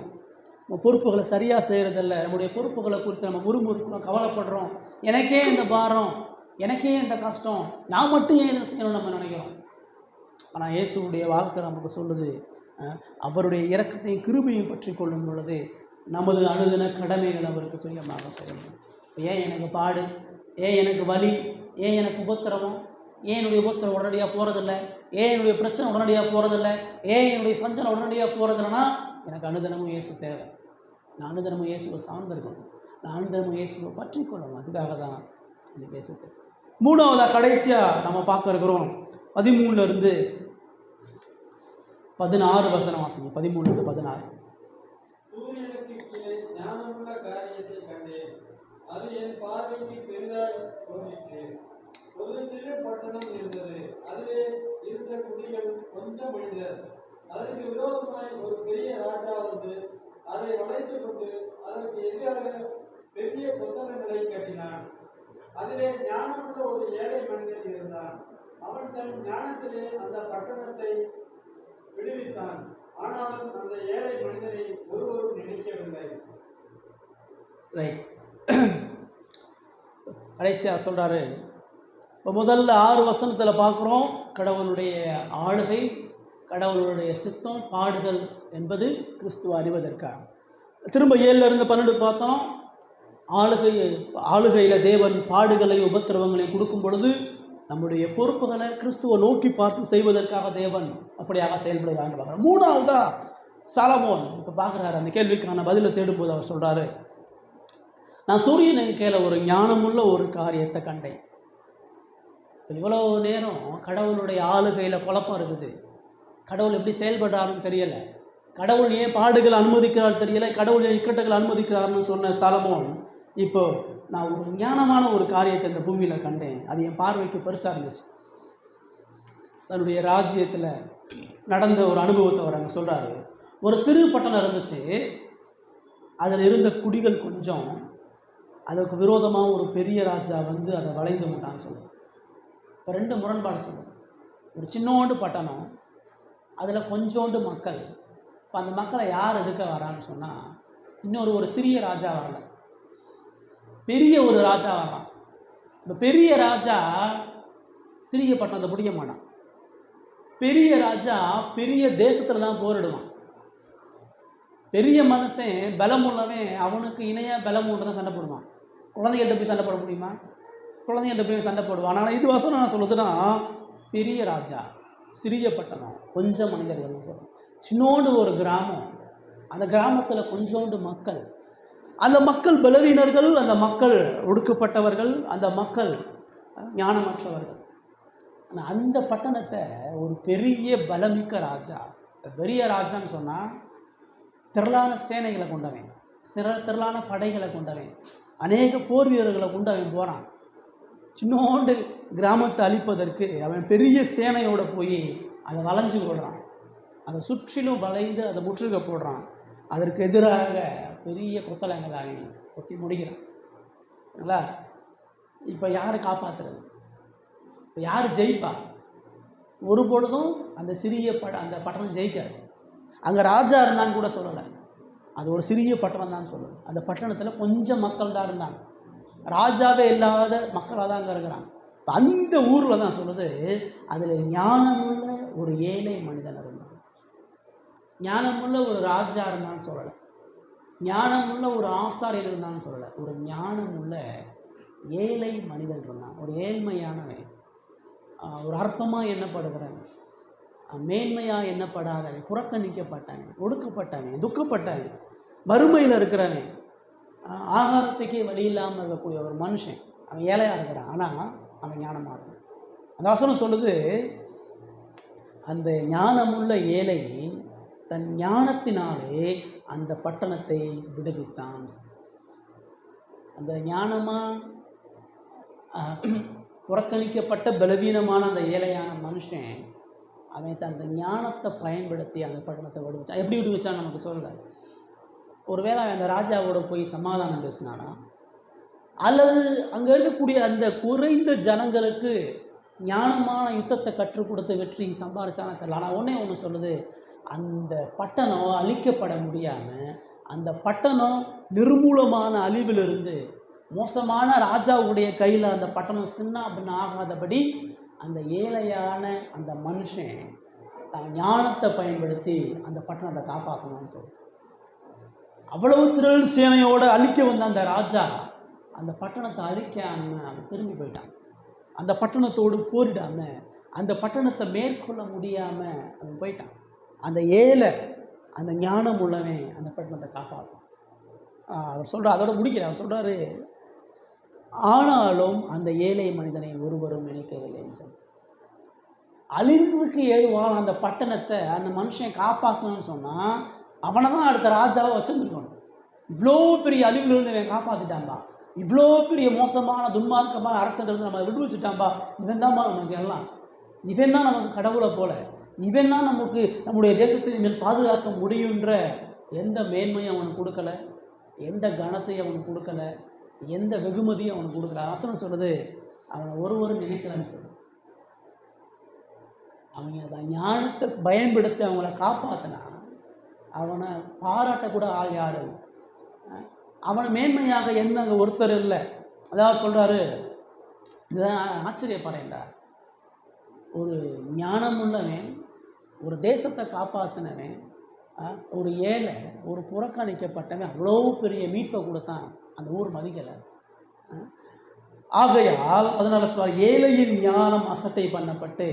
நம்ம பொறுப்புகளை சரியாக செய்கிறதில்ல. நம்முடைய பொறுப்புகளை குறித்து நம்ம முறுமுறுக்கிறோம், கவலைப்படுறோம். எனக்கே இந்த பாரம், எனக்கே இந்த கஷ்டம், நான் மட்டும் ஏன் இதை செய்யணும்னு நம்ம நினைக்கிறோம். ஆனால் இயேசுடைய வாழ்க்கை நமக்கு சொல்லுது, அவருடைய இரக்கத்தையும் கிருபையும் பற்றி கொள்ளும் பொழுது நமது அனுதின கடமைகள் அவருக்கு துரியமாக செய்யணும். ஏன் எனக்கு பாடு, ஏன் எனக்கு வலி, ஏன் எனக்கு உபத்திரவம், ஏன் என்னுடைய உபத்திரம் உடனடியாக போகிறதில்ல, ஏன் என்னுடைய பிரச்சனை உடனடியாக போகிறதில்ல, ஏன் என்னுடைய சஞ்சலம் உடனடியாக போகிறதில்லனா எனக்கு அனுதினமும் இயேசு தேவை. நான் அனுதினமும் இயேசுவை சார்ந்திருக்கணும், நான் அனுதினமும் இயேசுவை பற்றி கொள்ளணும். அதுக்காக தான் இந்த பேசுது. மூணாவதாக கடைசியாக நம்ம பார்க்க இருக்கிறோம் 13 16 வசனம் வாசிங்க. 13 16. சூரியனுக்கு கீழே ஞானமுள்ள காரியத்தை கண்டேன், அது என் பார்வைக்கு பெரிதாய் தோன்றிற்று. ஒரு சிறு பட்டணம் இருந்தது, அதிலே இருந்த குடிகள் கொஞ்சம் மனிதர். அதற்கு விரோதமாய் ஒரு பெரிய ராஜா வந்து அதை வளைத்துக் கொண்டு அதற்கு எதிராக பெரிய கொத்தளங்களை கட்டினான். அதிலே ஞானமுள்ள ஒரு ஏழை மனிதன் இருந்தான். அவன் தன் ஞானத்திலே அந்த பட்டணத்தை விடுவித்தான். ஆனாலும் அந்த ஏழை மனிதனை ஒருவரும் நினைக்கவில்லை. ரைட். கடைசியாக சொல்கிறாரு. இப்போ முதல்ல 6 வசனத்தில் பார்க்குறோம், கடவுளுடைய ஆளுகை, கடவுளுடைய சித்தம், பாடுகள் என்பது கிறிஸ்துவ அறிவதற்காக. திரும்ப 7 12 பார்த்தோம், ஆளுகையில் தேவன் பாடுகளை உபத்திரவங்களை கொடுக்கும் பொழுது நம்முடைய பொறுப்புகளை கிறிஸ்துவை நோக்கி பார்த்து செய்வதற்காக தேவன் அப்படியாக செயல்படுகிறான்னு பார்க்குறோம். மூணாவதா சாலமோன் இப்போ பார்க்குறாரு, அந்த கேள்விக்கான பதிலை தேடும்போது அவர் சொல்கிறாரு, நான் சூரியனுக்கு கீழே ஒரு ஞானமுள்ள ஒரு காரியத்தை கண்டேன். இவ்வளோ நேரம் கடவுளுடைய ஆளுகையில் குழப்பம் இருக்குது, கடவுள் எப்படி செயல்படுறாருன்னு தெரியலை, கடவுள் ஏன் பாடுகளை அனுமதிக்கிறார் தெரியலை, கடவுள் ஏன் இக்கட்டுகளை அனுமதிக்கிறாருன்னு சொன்ன சாலமோன் இப்போ நான் ஒரு ஞானமான ஒரு காரியத்தை இந்த பூமியில் கண்டேன், அது என் பார்வைக்கு பெருசாக இருந்துச்சு. தன்னுடைய ராஜ்யத்தில் நடந்த ஒரு அனுபவத்தை அவர் அங்கே சொல்கிறாரு. ஒரு சிறு பட்டணம் இருந்துச்சு, அதில் இருந்த குடிகள் கொஞ்சம், அதுக்கு விரோதமாக ஒரு பெரிய ராஜா வந்து அதை வளைந்து விட்டான்னு சொல்லுவோம். இப்போ 2 முரண்பாடு சொல்லுவோம். ஒரு சின்னோண்டு பட்டணம், அதில் கொஞ்சோண்டு மக்கள். இப்போ அந்த மக்களை யார் எதுக்க வரான்னு சொன்னால், ஒரு சிறிய ராஜா வரல, பெரிய ஒரு ராஜா வரலாம். இந்த பெரிய ராஜா சிறிய பட்டணத்தை பிடிக்க மாட்டான். பெரிய ராஜா பெரிய தேசத்தில் தான் போரிடுவான். பெரிய மனுஷன் பலம் உள்ளவன் அவனுக்கு இணையாக பலம் உள்ளதான் சண்டை போடுவான். குழந்தைகள்கிட்ட போய் சண்டை போட முடியுமா? குழந்தைகள்கிட்ட போய் சண்டை போடுவான். ஆனால் இது வசனம் நான் சொல்லுதுன்னா, பெரிய ராஜா சிறிய பட்டணம் கொஞ்சம் மனிதர்கள் சொல்லுவோம். சின்னோண்டு ஒரு கிராமம், அந்த கிராமத்தில் கொஞ்சோண்டு மக்கள், அந்த மக்கள் பலவீனர்கள், அந்த மக்கள் ஒடுக்கப்பட்டவர்கள், அந்த மக்கள் ஞானமற்றவர்கள். ஆனால் அந்த பட்டணத்தை ஒரு பெரிய பலமிக்க ராஜா, பெரிய ராஜான்னு சொன்னால் திரளான சேனைகளை கொண்டவன், திரளான படைகளை கொண்டவன், அநேக போர் வீரர்களை கொண்டு அவன் போகிறான். சின்னோண்டு கிராமத்தை அழிப்பதற்கு அவன் பெரிய சேனையோடு போய் அதை வளைஞ்சு போடுறான், அதை சுற்றிலும் வளைந்து அதை முற்றுகை போடுறான். அதற்கு எதிராக பெரிய கொத்தளங்களை அவன் கொத்தி முடிக்கிறான். இப்போ யாரை காப்பாற்றுறது? இப்போ யார் ஜெயிப்பா? ஒரு பொழுதும் அந்த சிறிய அந்த பட்டணம் ஜெயிக்காது. அங்கே ராஜா இருந்தான்னு கூட சொல்லலை, அது ஒரு சிறிய பட்டணம் தான் சொல்லலை. அந்த பட்டணத்தில் கொஞ்சம் மக்கள் தான் இருந்தாங்க, ராஜாவே இல்லாத மக்களாக தான் அங்கே இருக்கிறாங்க. அந்த ஊரில் தான் சொல்லுது, அதில் ஞானமுள்ள ஒரு ஏழை மனிதன் இருந்தான். ஞானமுள்ள ஒரு ராஜா இருந்தான்னு சொல்லலை, ஞானமுள்ள ஒரு ஆசாரியர் இருந்தான்னு சொல்லலை, ஒரு ஞானமுள்ள ஏழை மனிதன் இருந்தான். ஒரு ஏழ்மையானவன், ஒரு அற்பமாக எண்ணப்படுகிறவன், மேன்மையாக எண்ணப்படாதவன், புறக்கணிக்கப்பட்டவன், ஒடுக்கப்பட்டவன், துக்கப்பட்டவன், வறுமையில் இருக்கிறவன், ஆகாரத்துக்கே வழி இல்லாமல் இருக்கக்கூடிய ஒரு மனுஷன், அவன் ஏழையாக இருக்கிறான், ஆனால் அவன் ஞானமாக இருக்கான். அந்த வசனம் சொல்லுது, அந்த ஞானமுள்ள ஏழை தன் ஞானத்தினாலே அந்த பட்டணத்தை விடுவித்தான். அந்த ஞானமாக புறக்கணிக்கப்பட்ட பலவீனமான அந்த ஏழையான மனுஷன், அவன் தன் ஞானத்தை பயன்படுத்தி அந்த பட்டணத்தை விடுவிச்சான். எப்படி விடுவிச்சான்னு நமக்கு சொல்லலை. ஒருவேளை அவன் அந்த ராஜாவோட போய் சமாதானம் பேசினானா, அல்லது அங்கே இருக்கக்கூடிய அந்த குறைந்த ஜனங்களுக்கு ஞானமான யுத்தத்தை கற்றுக் கொடுத்து வெற்றி சம்பாதிச்சான தெரியல. ஆனால் ஒன்று சொல்லுது, அந்த பட்டணம் அழிக்கப்பட முடியாமல், அந்த பட்டணம் நிர்மூலமான அழிவிலிருந்து, மோசமான ராஜாவுடைய கையில் அந்த பட்டணம் சின்ன அப்படின்னு ஆகாதபடி அந்த ஏழையான அந்த மனுஷன் தான் ஞானத்தை பயன்படுத்தி அந்த பட்டணத்தை காப்பாற்றணும்னு சொல்லுது. அவ்வளவு திரள் சேனையோடு அழிக்க வந்த அந்த ராஜா அந்த பட்டணத்தை அழிக்காமல் அவன் திரும்பி போயிட்டான். அந்த பட்டணத்தோடு போரிடாமல், அந்த பட்டணத்தை மேற்கொள்ள முடியாமல் அவன் போயிட்டான். அந்த ஏழை, அந்த ஞானம் உள்ளவன் அந்த பட்டணத்தை காப்பாற்றும். அவர் சொல்கிறார், அதோட முடிக்கல, அவர் சொல்கிறாரு, ஆனாலும் அந்த ஏழை மனிதனை ஒருவரும் நினைக்கவில்லைன்னு சொல்லி, அழிவுக்கு ஏதுவான அந்த பட்டணத்தை அந்த மனுஷன் காப்பாற்றணும்னு சொன்னால் அவனை தான் அடுத்த ராஜாவை வச்சுருந்துருக்கணும். இவ்வளோ பெரிய அழிவுலேருந்து இவன் காப்பாற்றிட்டான்பா, இவ்வளோ பெரிய மோசமான துன்மார்க்கமான அரசன்றது நம்ம விடுவிச்சுட்டான்பா, இவன் தான்ப்பா நமக்கு எல்லாம், இவன் தான் நமக்கு கடவுளை போல, இவன் தான் நமக்கு நம்முடைய தேசத்தின் மேல் பாதுகாக்க முடியுன்ற எந்த மேன்மையும் அவனுக்கு கொடுக்கல, எந்த கனத்தையும் அவனுக்கு கொடுக்கல, எந்த வெகுமதியும் அவனுக்கு கொடுக்கல. வசனம் சொல்லுது, அவனை ஒருவரும் நினைக்கலன்னு சொல்லு. அவங்க அதை ஞானத்தை பயன்படுத்தி அவங்கள காப்பாற்றினா அவனை பாராட்டக்கூட ஆள் யாரு, அவனை மேன்மையாக என்னங்க ஒருத்தர் இல்லை. அதாவது சொல்கிறாரு, இதுதான் ஆச்சரியப்படுறேன்டா, ஒரு ஞானமுள்ளவன், ஒரு தேசத்தை காப்பாற்றினவன், ஒரு ஏழை, ஒரு புறக்கணிக்கப்பட்டவன் அவ்வளோ பெரிய மீட்பை கொடுத்தான், அந்த ஊர் மதிக்கலை. ஆகையால் அதனால் சொல்வார், ஏழையின் ஞானம் அசட்டை பண்ணப்பட்டு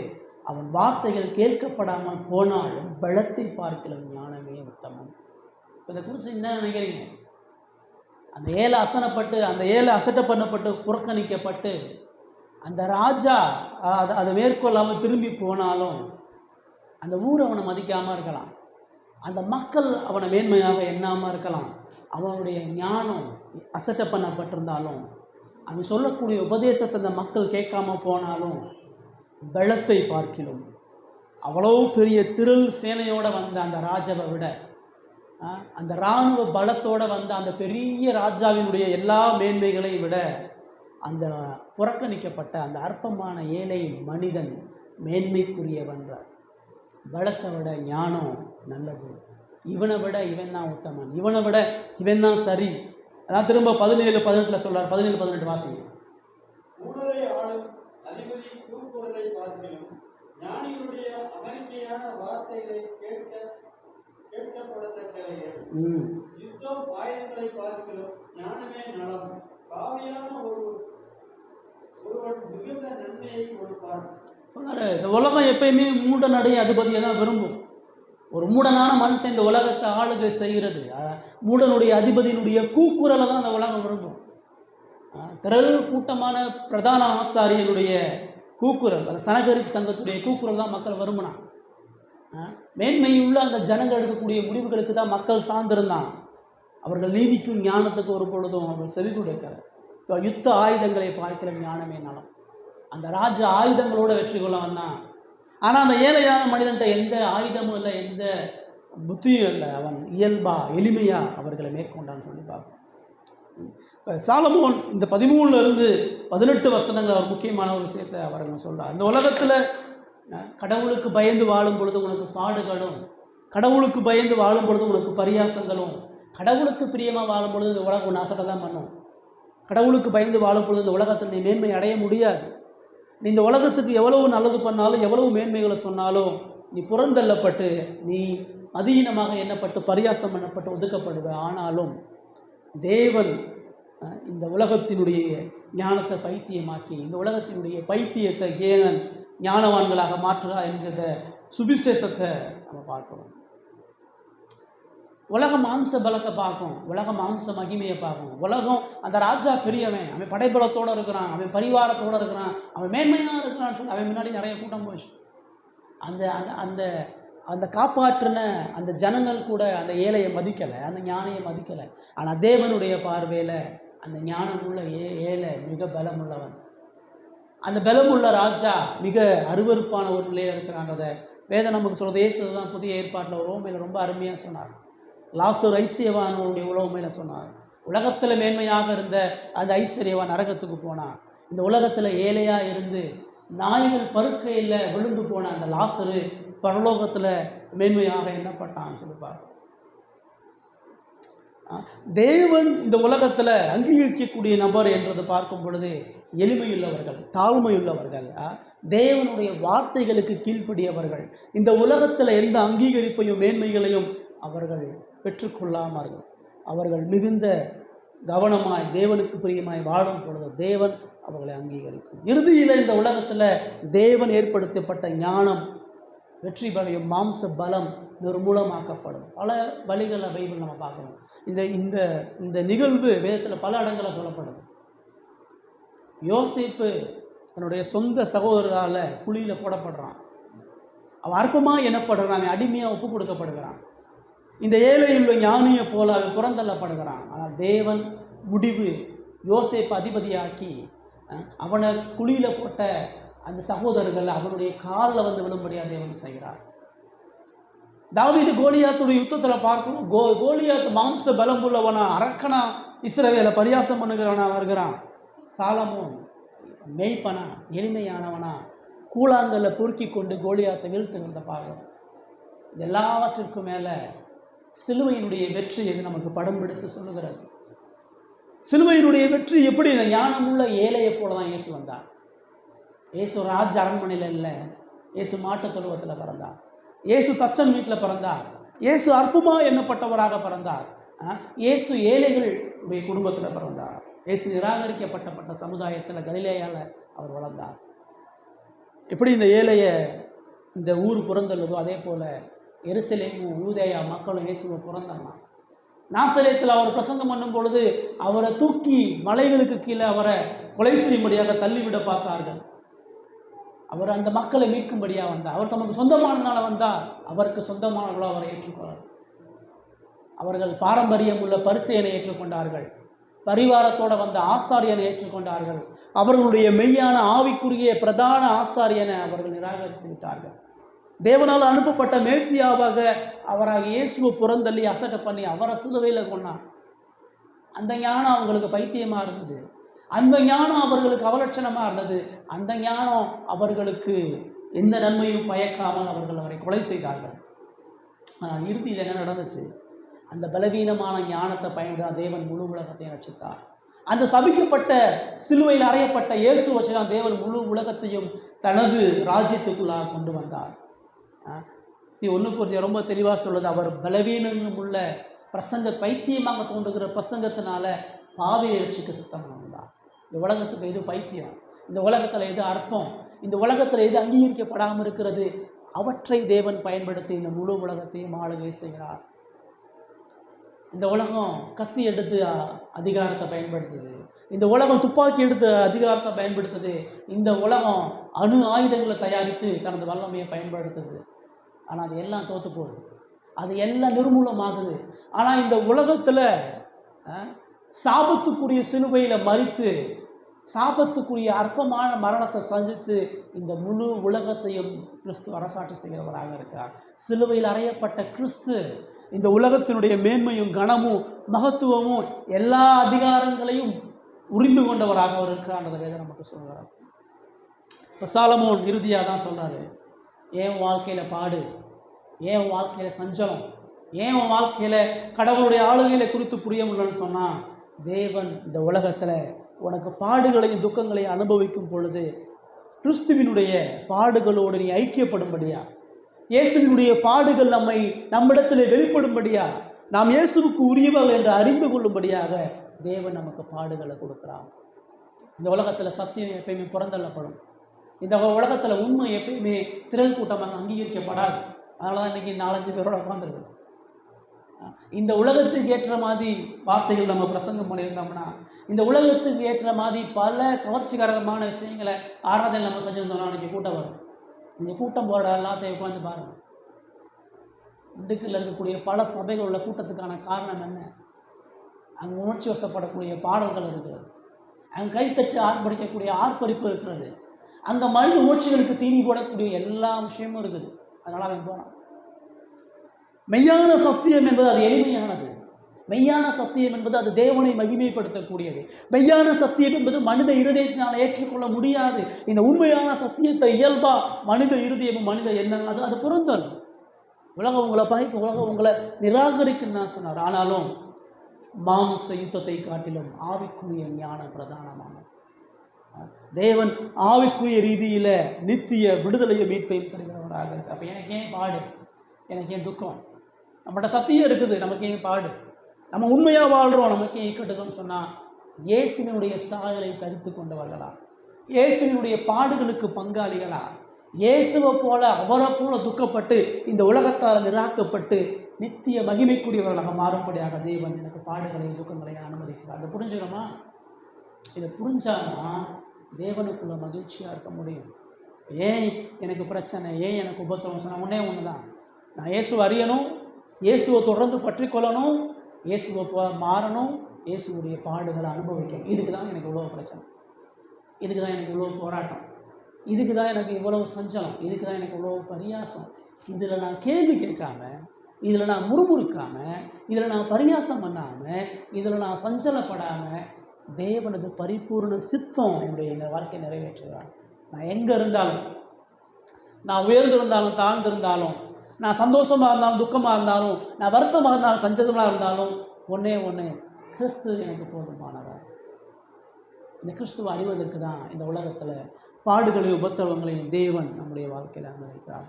அவன் வார்த்தைகள் கேட்கப்படாமல் போனாலும் பலத்தை பார்க்கலாம் ஞானமே உத்தமம். இப்போ இதை குறித்து என்ன நினைக்கிறீங்க? அந்த ஏழை அசனப்பட்டு, அந்த ஏழை அசட்டை பண்ணப்பட்டு புறக்கணிக்கப்பட்டு அந்த ராஜா அதை மேற்கொள்ளாமல் திரும்பி போனாலும் அந்த ஊர் அவனை மதிக்காமல் இருக்கலாம், அந்த மக்கள் அவனை மேன்மையாக எண்ணாமல் இருக்கலாம், அவனுடைய ஞானம் அசட்டை பண்ணப்பட்டிருந்தாலும், அவன் சொல்லக்கூடிய உபதேசத்தை அந்த மக்கள் கேட்காம போனாலும் பலத்தை பார்க்கிலும் அவ்வளோ பெரிய திரள் சேனையோடு வந்த அந்த ராஜாவை விட, அந்த இராணுவ பலத்தோடு வந்த அந்த பெரிய ராஜாவினுடைய எல்லா மேன்மைகளையும் விட அந்த புறக்கணிக்கப்பட்ட அந்த அற்பமான ஏழை மனிதன் மேன்மைக்குரியவன்றார். பலத்தை விட ஞானம் நல்லது, இவனை விட இவன் தான் உத்தமன், இவனை விட இவன் தான் சரி. அதான் திரும்ப 17:18 சொல்றார். 17:18 வாசிங்க. ஊழலை ஆளும் அதிபதி கூக்குரலை பார்க்கிலும் ஞானிகளுடைய அமெரிக்கையான வார்த்தைகளை கேட்கப்படத்தக்கவைகள். யுத்தம் ஆயுதங்களை பார்க்கிலும் ஞானமே நலம். பாவியான ஒருவன் மிகுந்த நன்மையை கொடுப்பான். சொன்னாரு, இந்த உலகம் எப்பயுமே மூட நடை அதிபதியை தான் விரும்பும். ஒரு மூடனான மனுஷன் இந்த உலகத்தை ஆளுகை செய்கிறது, மூடனுடைய அதிபதியினுடைய கூக்குரலை தான் அந்த உலகம் விரும்பும். திரள் கூட்டமான பிரதான ஆசாரியனுடைய கூக்குரல், அந்த சனகரிப்பு சங்கத்துடைய கூக்குரல் தான் மக்கள் விரும்பினான். மேன்மையுள்ள அந்த ஜனங்கள் எடுக்கக்கூடிய முடிவுகளுக்கு தான் மக்கள் சார்ந்திருந்தான். அவர்கள் நீதிக்கும் ஞானத்துக்கு ஒரு பொழுதும் அவர்கள் செவி கொடுக்கல. யுத்த ஆயுதங்களை பார்க்கிற ஞானமே நலம். அந்த ராஜ ஆயுதங்களோட வெற்றி கொள்ள வந்தான். ஆனால் அந்த ஏழையான மனிதன்ட்ட எந்த ஆயுதமும் இல்லை, எந்த புத்தியும் இல்லை. அவன் இயல்பா எளிமையா அவர்களை மேற்கொண்டான்னு சொல்லி பார்ப்போம். சாலமோன் இந்த 13-18 வசனங்கள் அவர் முக்கியமான ஒரு விஷயத்தை அவர்கள் சொல்றார். இந்த உலகத்தில் கடவுளுக்கு பயந்து வாழும் பொழுது உனக்கு பாடுகளும் கடவுளுக்கு பயந்து வாழும் பொழுது உனக்கு பரியாசங்களும், கடவுளுக்கு பிரியமாக வாழும் பொழுது இந்த உலகம் உன்னை அசட்டை தான் பண்ணும். கடவுளுக்கு பயந்து வாழும் பொழுது இந்த உலகத்தில் நீ மேன்மை அடைய முடியாது. நீ இந்த உலகத்துக்கு எவ்வளவு நல்லது பண்ணாலும், எவ்வளவு மேன்மைகளை சொன்னாலும், நீ புறந்தள்ளப்பட்டு, நீ அதீனமாக எண்ணப்பட்டு, பரியாசம் பண்ணப்பட்டு ஒதுக்கப்படுவ. ஆனாலும் தேவன் இந்த உலகத்தினுடைய ஞானத்தை பைத்தியமாக்கி, இந்த உலகத்தினுடைய பைத்தியத்தை ஏன் ஞானவான்களாக மாற்றுகிறார் என்கிற சுவிசேஷத்தை நம்ம பார்க்கணும். உலகம் மாம்ச பலத்தை பார்க்கும், உலகம் மாம்ச மகிமையை பார்க்கும். உலகம் அந்த ராஜா பெரியவன், அவன் படைபலத்தோடு இருக்கிறான், அவன் பரிவாரத்தோடு இருக்கிறான், அவன் மேன்மையாக இருக்கிறான்னு சொல்லி அவன் முன்னாடி நிறைய கூட்டம் போயிடுச்சு. அந்த அந்த அந்த காப்பாற்றின அந்த ஜனங்கள் கூட அந்த ஏழையை மதிக்கலை, அந்த ஞானியை மதிக்கலை. ஆனால் தேவனுடைய பார்வையில் அந்த ஞானமுள்ள ஏழை மிக பலமுள்ளவன். அந்த பலமுள்ள ராஜா மிக அருவருப்பான ஒரு நிலையில் இருக்கிறான்றதை வேதம் நமக்கு சொல்கிறது. இயேசு தான் புதிய ஏற்பாட்டில் ஒரு உவமையில் ரொம்ப அருமையாக சொன்னார். லாசர் ஐஸ்வர்யவானுடைய உலகமையில சொன்னார். உலகத்தில் மேன்மையாக இருந்த அந்த ஐஸ்வர்யவான் நரகத்துக்கு போனான். இந்த உலகத்தில் ஏழையாக இருந்து நாய்கள் பருக்கையில் விழுந்து போன அந்த லாசரு பரலோகத்தில் மேன்மையாக எண்ணப்பட்டான்னு சொல்லிப்பார். தேவன் இந்த உலகத்தில் அங்கீகரிக்கக்கூடிய நபர் என்றது பார்க்கும் பொழுது எளிமையுள்ளவர்கள், தாழ்மையுள்ளவர்கள், தேவனுடைய வார்த்தைகளுக்கு கீழ்ப்படியவர்கள், இந்த உலகத்தில் எந்த அங்கீகரிப்பையும் மேன்மைகளையும் அவர்கள் பெற்றுக்கொள்ளாமார்கள். அவர்கள் மிகுந்த கவனமாய் தேவனுக்கு பிரியமாய் வாழும் பொழுது தேவன் அவர்களை அங்கீகரிக்கும். இறுதியில் இந்த உலகத்தில் தேவன் ஏற்படுத்தப்பட்ட ஞானம் வெற்றி பெறையும், மாம்ச பலம் நிர்மூலமாக்கப்படும். பல வழிகளில் பைபிள் நம்ம பார்க்கணும். இந்த இந்த இந்த நிகழ்வு வேதத்தில் பல இடங்களில் சொல்லப்படுது. யோசேப்பு தன்னுடைய சொந்த சகோதரரால் குழியில் போடப்படுறான். அவன் அற்பமாக எண்ணப்படுறான், அவன் அடிமையாக ஒப்பு கொடுக்கப்படுகிறான். இந்த ஏழையுள்ள ஞானியை போல அவன் புறந்தள்ளப்படுகிறான். ஆனால் தேவன் முடிவு யோசேப்பு அதிபதியாக்கி அவனை குழியில் போட்ட அந்த சகோதரர்கள் அவனுடைய காலில் வந்து விழும்படியாக தேவன் செய்கிறார். தாவீது கோலியாத்துடைய யுத்தத்தில் பார்க்கணும். கோலியாத் மாம்ச பலம் உள்ளவனா, அரக்கனா, இஸ்ரவேலை பரியாசம் பண்ணுகிறவனா வருகிறான். சாலமோன் மெய்ப்பனா, எளிமையானவனா, கூழாங்கல்ல பொறுக்கி கொண்டு கோலியாத்தை வீழ்த்துகிறத பார்க்கணும். இது எல்லாவற்றிற்கும் மேலே சிலுவையினுடைய வெற்றி எது நமக்கு படம் பிடித்து சொல்லுகிறது. சிலுவையினுடைய வெற்றி எப்படி? இந்த ஞானமுள்ள ஏழையை போல தான் இயேசு வந்தார். இயேசு ராஜ அரண்மனையில் இல்லை, இயேசு மாட்டுத் தொழுவத்தில் பிறந்தார். இயேசு தச்சன் வீட்டில் பிறந்தார். இயேசு அற்புதமாக எண்ணப்பட்டவராக பிறந்தார். இயேசு ஏழைகளுடைய குடும்பத்தில் பிறந்தார். இயேசு நிராகரிக்கப்பட்ட சமுதாயத்தில் கலிலேயாவில் அவர் வளர்ந்தார். எப்படி இந்த ஏழையை இந்த ஊர் புறந்தள்ளதோ அதே போல் எருசலேமும் யூதேயா மக்களும் இயேசுவை புறந்தாங்க. நாசரேத்தில் அவர் பிரசங்கம் பண்ணும் பொழுது அவரை தூக்கி மலைகளுக்கு கீழே அவரை கொலை செய்யும்படியாக தள்ளிவிட பார்த்தார்கள். அவர் அந்த மக்களை மீட்கும்படியாக வந்தார். அவர் தமக்கு சொந்தமானனால வந்தால் அவருக்கு சொந்தமானவர்களோ அவரை ஏற்றுக்கொண்டார். அவர்கள் பாரம்பரியம் உள்ள பரிசேயனை ஏற்றுக்கொண்டார்கள். பரிவாரத்தோடு வந்த ஆசாரியனை ஏற்றுக்கொண்டார்கள். அவர்களுடைய மெய்யான ஆவிக்குரிய பிரதான ஆசாரியனை அவர்கள் நிராகரித்து விட்டார்கள். தேவனால் அனுப்பப்பட்ட மேசியாவாக அவராக இயேசுவை புறந்தள்ளி அசட்டை பண்ணி அவரை சிலுவையில் கொண்டார். அந்த ஞானம் அவங்களுக்கு பைத்தியமாக இருந்தது. அந்த ஞானம் அவர்களுக்கு அவலட்சணமாக இருந்தது. அந்த ஞானம் அவர்களுக்கு எந்த நன்மையும் பயக்காமல் அவர்கள் அவரை கொலை செய்தார்கள். ஆனால் இறுதியில் என்ன நடந்துச்சு? அந்த பலவீனமான ஞானத்தை பயன்படுத்த தேவன் முழு உலகத்தையும் ரட்சித்தார். அந்த சபிக்கப்பட்ட சிலுவையில் அறையப்பட்ட இயேசு வச்சு தான் தேவன் முழு உலகத்தையும் தனது ராஜ்யத்துக்குள்ளாக கொண்டு வந்தார். 1 ரொம்ப தெளிவாக சொல்லுது. அவர் பலவீனம் உள்ள பைத்தியமாக தோன்றுகிற பிரசங்கத்தினால பாவியை ரட்சிக்க சித்தமாக வந்தார். இந்த உலகத்துக்கு எது பைத்தியம், இந்த உலகத்தில் எது அற்பம், இந்த உலகத்தில் எது அங்கீகரிக்கப்படாமல் இருக்கிறது, அவற்றை தேவன் பயன்படுத்தி இந்த முழு உலகத்தையும் ஆளுகை செய்கிறார். இந்த உலகம் கத்தி எடுத்து அதிகாரத்தை பயன்படுத்துது. இந்த உலகம் துப்பாக்கி எடுத்து அதிகாரத்தை பயன்படுத்துது. இந்த உலகம் அணு ஆயுதங்களை தயாரித்து தனது வல்லமையை பயன்படுத்துது. ஆனால் அது எல்லாம் தோற்று போகுது, அது எல்லாம் நிர்மூலமாகுது. ஆனால் இந்த உலகத்தில் சாபத்துக்குரிய சிலுவையில் மரித்து சாபத்துக்குரிய அற்பமான மரணத்தை சந்தித்து இந்த முழு உலகத்தையும் கிறிஸ்து அரசாட்சி செய்கிறவராக இருக்கிறார். சிலுவையில் அறையப்பட்ட கிறிஸ்து இந்த உலகத்தினுடைய மேன்மையும் கனமும் மகத்துவமும் எல்லா அதிகாரங்களையும் உரிந்து கொண்டவராக அவர் இருக்கிறான்றதை வேதம் நமக்கு சொல்கிறார். இப்போ சாலமோன் இறுதியாக தான் சொல்கிறாரு, என் வாழ்க்கையில் பாடு, ஏன் உன் வாழ்க்கையில் சஞ்சலம், ஏன் உன் வாழ்க்கையில் கடவுளுடைய ஆளுகைகளை குறித்து புரிய முடியலன்னு சொன்னால், தேவன் இந்த உலகத்தில் உனக்கு பாடுகளையும் துக்கங்களையும் அனுபவிக்கும் பொழுது கிறிஸ்துவினுடைய பாடுகளோடு நீ ஐக்கியப்படும்படியா, இயேசுவினுடைய பாடுகள் நம்மிடத்தில் வெளிப்படும்படியா, நாம் இயேசுவுக்கு உரியவர்கள் என்று அறிந்து கொள்ளும்படியாக தேவன் நமக்கு பாடுகளை கொடுக்குறான். இந்த உலகத்தில் சத்தியம் எப்பயுமே புறந்தள்ளப்படும். இந்த உலகத்தில் உண்மை எப்பயுமே திரள் கூட்டமாக அங்கீகரிக்கப்படாது. அதனால தான் இன்றைக்கி 4-5 பேரோட உட்காந்துருக்கு. இந்த உலகத்துக்கு ஏற்ற மாதிரி வார்த்தைகள் நம்ம பிரசங்கம் பண்ணியிருந்தோம்னா, இந்த உலகத்துக்கு ஏற்ற மாதிரி பல கவர்ச்சிகரமான விஷயங்களை ஆராதனை நம்ம செஞ்சுருந்தோம்னா இன்றைக்கி கூட்டம் வரும். நீங்கள் கூட்டம் போட எல்லாத்தையும் உட்காந்து பாருங்கள். இடுக்கில் இருக்கக்கூடிய பல சபைகள் உள்ள கூட்டத்துக்கான காரணம் என்ன? அங்கே உணர்ச்சி வசப்படக்கூடிய பாடல்கள் இருக்கிறது, அங்கே கைத்தட்டு ஆர்ப்பரிக்கக்கூடிய ஆர்ப்பரிப்பு இருக்கிறது, அங்கே மனித உணர்ச்சிகளுக்கு தீனி போடக்கூடிய எல்லா விஷயமும் இருக்குது. அதனால் அவன் போனான். மெய்யான சத்தியம் என்பது அது எளிமையானது. மெய்யான சத்தியம் என்பது அது தேவனை மகிமைப்படுத்தக்கூடியது. மெய்யான சத்தியம் என்பது மனித இருதயத்தினால் ஏற்றுக்கொள்ள முடியாது. இந்த உண்மையான சத்தியத்தை இயல்பா மனித இருதயமும் மனித எண்ணம் அது புறந்தள்ளும். உலகம் உங்களை பகைக்கும், உலகம் உங்களை நிராகரிக்குன்னு தான் சொன்னார். ஆனாலும் மாம்ச யுத்தத்தை காட்டிலும் ஆவிக்குரிய ஞானம் பிரதானமான தேவன் ஆவிக்குரிய ரீதியில் நித்திய விடுதலையை மீட்பையும் தருகிறவராக இருக்கு. அப்போ எனக்கு ஏன் பாடு, எனக்கு ஏன் துக்கம்? நம்மகிட்ட சத்தியம் இருக்குது, நமக்கு ஏன் பாடு? நம்ம உண்மையாக வாழ்கிறோம், நமக்கு ஏன் இக்கட்டுகள்னு சொன்னால், இயேசுவினுடைய சாயலை தரித்து கொண்டவர்களா, இயேசுவினுடைய பாடுகளுக்கு பங்காளிகளா, இயேசுவை போல அவரை போல துக்கப்பட்டு இந்த உலகத்தால் நிராக்கப்பட்டு நித்திய மகிமைக்குரியவர்களாக மாறும்படியாக தேவன் எனக்கு பாடுகளை துக்கங்களை அனுமதிக்கிறார். அதை புரிஞ்சுக்கணுமா? இதை புரிஞ்சாதான் தேவனுக்குள்ள மகிழ்ச்சியாக இருக்க முடியும். ஏன் எனக்கு பிரச்சனை, ஏன் எனக்கு உபத்திரவம் சொன்னால் ஒன்றே ஒன்று தான், நான் இயேசுவை அறியணும், இயேசுவை தொடர்ந்து பற்றி கொள்ளணும், இயேசுவை போல மாறணும், இயேசுடைய பாடுகளை அனுபவிக்கணும். இதுக்கு தான் எனக்கு இவ்வளோ பிரச்சனை, இதுக்கு தான் எனக்கு இவ்வளோ போராட்டம், இதுக்கு தான் எனக்கு இவ்வளோ சஞ்சலம், இதுக்கு தான் எனக்கு இவ்வளோ பரியாசம். இதில் நான் கேள்வி கேட்காம, இதில் நான் முறுமுறுக்காமல், இதில் நான் பரியாசம் பண்ணாமல், இதில் நான் சஞ்சலப்படாமல் தேவனது பரிபூர்ண சித்தம் என்னுடைய வாழ்க்கையை நிறைவேற்றுகிறார். நான் எங்கே இருந்தாலும், நான் உயர்ந்திருந்தாலும் தாழ்ந்திருந்தாலும், நான் சந்தோஷமாக இருந்தாலும் துக்கமாக இருந்தாலும், நான் வருத்தமாக இருந்தாலும் சஞ்சலமாக இருந்தாலும், ஒன்றே ஒன்று, கிறிஸ்து எனக்கு போதுமானவர். இந்த கிறிஸ்துவை அறிவதற்கு தான் இந்த உலகத்தில் பாடுகளையும் உபத்திரவங்களையும் தேவன் நம்முடைய வாழ்க்கையில் அனுமதிக்கிறார்.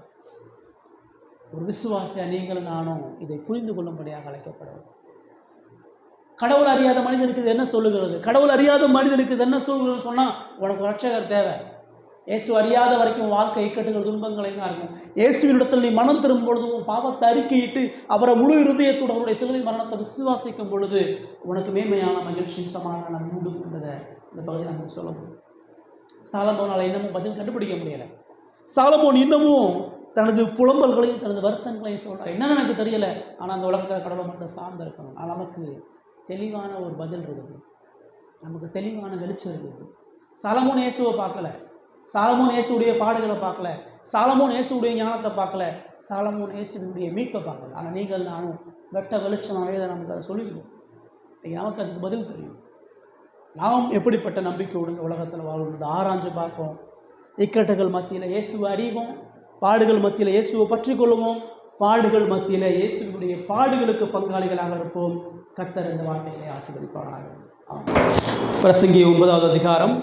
ஒரு விசுவாசியாக நீங்களும் நானும் இதை புரிந்து கொள்ளும்படியாக அழைக்கப்படுவோம். கடவுள் அறியாத மனிதனுக்கு இது என்ன சொல்லுகிறது? கடவுள் அறியாத மனிதனுக்கு இது என்ன சொல்லுகிறதுன்னு சொன்னால், உனக்கு ரட்சகர் தேவை. இயேசு அறியாத வரைக்கும் வாழ்க்கை இக்கட்டுகள் துன்பங்களையும் இருக்கும். இயேசுவினிடத்தில் நீ மனம் திரும்பும் பொழுது, உன் பாவத்தை அறிக்கையிட்டு அவரை முழு இருதயத்தோடு அவருடைய சிலுவை மரணத்தை விசுவாசிக்கும் பொழுது உனக்கு மேன்மையான மகிழ்ச்சியும் சமாதானம் உண்டு கொண்டதை இந்த பகுதியில் நமக்கு சொல்ல முடியும். சாலமோனால் இன்னமும் பதில் கண்டுபிடிக்க முடியலை. சாலமோன் இன்னமும் தனது புலம்பல்களையும் தனது வருத்தங்களையும் சொல்கிறார். என்னன்னு எனக்கு தெரியலை, ஆனால் அந்த உலகத்தில் கடவுளை மட்டும் சார்ந்து இருக்கணும். ஆனால் நமக்கு தெளிவான ஒரு பதில் இருக்குது, நமக்கு தெளிவான வெளிச்சம் இருக்குது. சாலமோன் இயேசுவை பார்க்கல, சாலமோன் இயேசுடைய பாடுகளை பார்க்கல, சாலமோன் இயேசுடைய ஞானத்தை பார்க்கல, சாலமோன் இயேசுடைய மீட்பை பார்க்கல. ஆனால் நீங்கள் நானும் வெட்ட வெளிச்சமாகவே அதை நமக்கு அதை சொல்லிடுவோம். நமக்கு அதுக்கு பதில் தெரியும். நாம் எப்படிப்பட்ட நம்பிக்கையோடு இந்த உலகத்தில் வாழ்வது ஆராய்ஞ்சு பார்ப்போம். இக்கட்டுகள் மத்தியில் இயேசுவை அறிவோம், பாடுகள் மத்தியில் இயேசுவை பற்றி கொள்ளுவோம், பாடுகள் மத்தியில் இயேசுவினுடைய பாடுகளுக்கு பங்காளிகளாக இருப்போம். கர்த்தர் இந்த வார்த்தைகளை ஆசீர்வதிப்பாராக. பிரசங்கி 9வது அதிகாரம்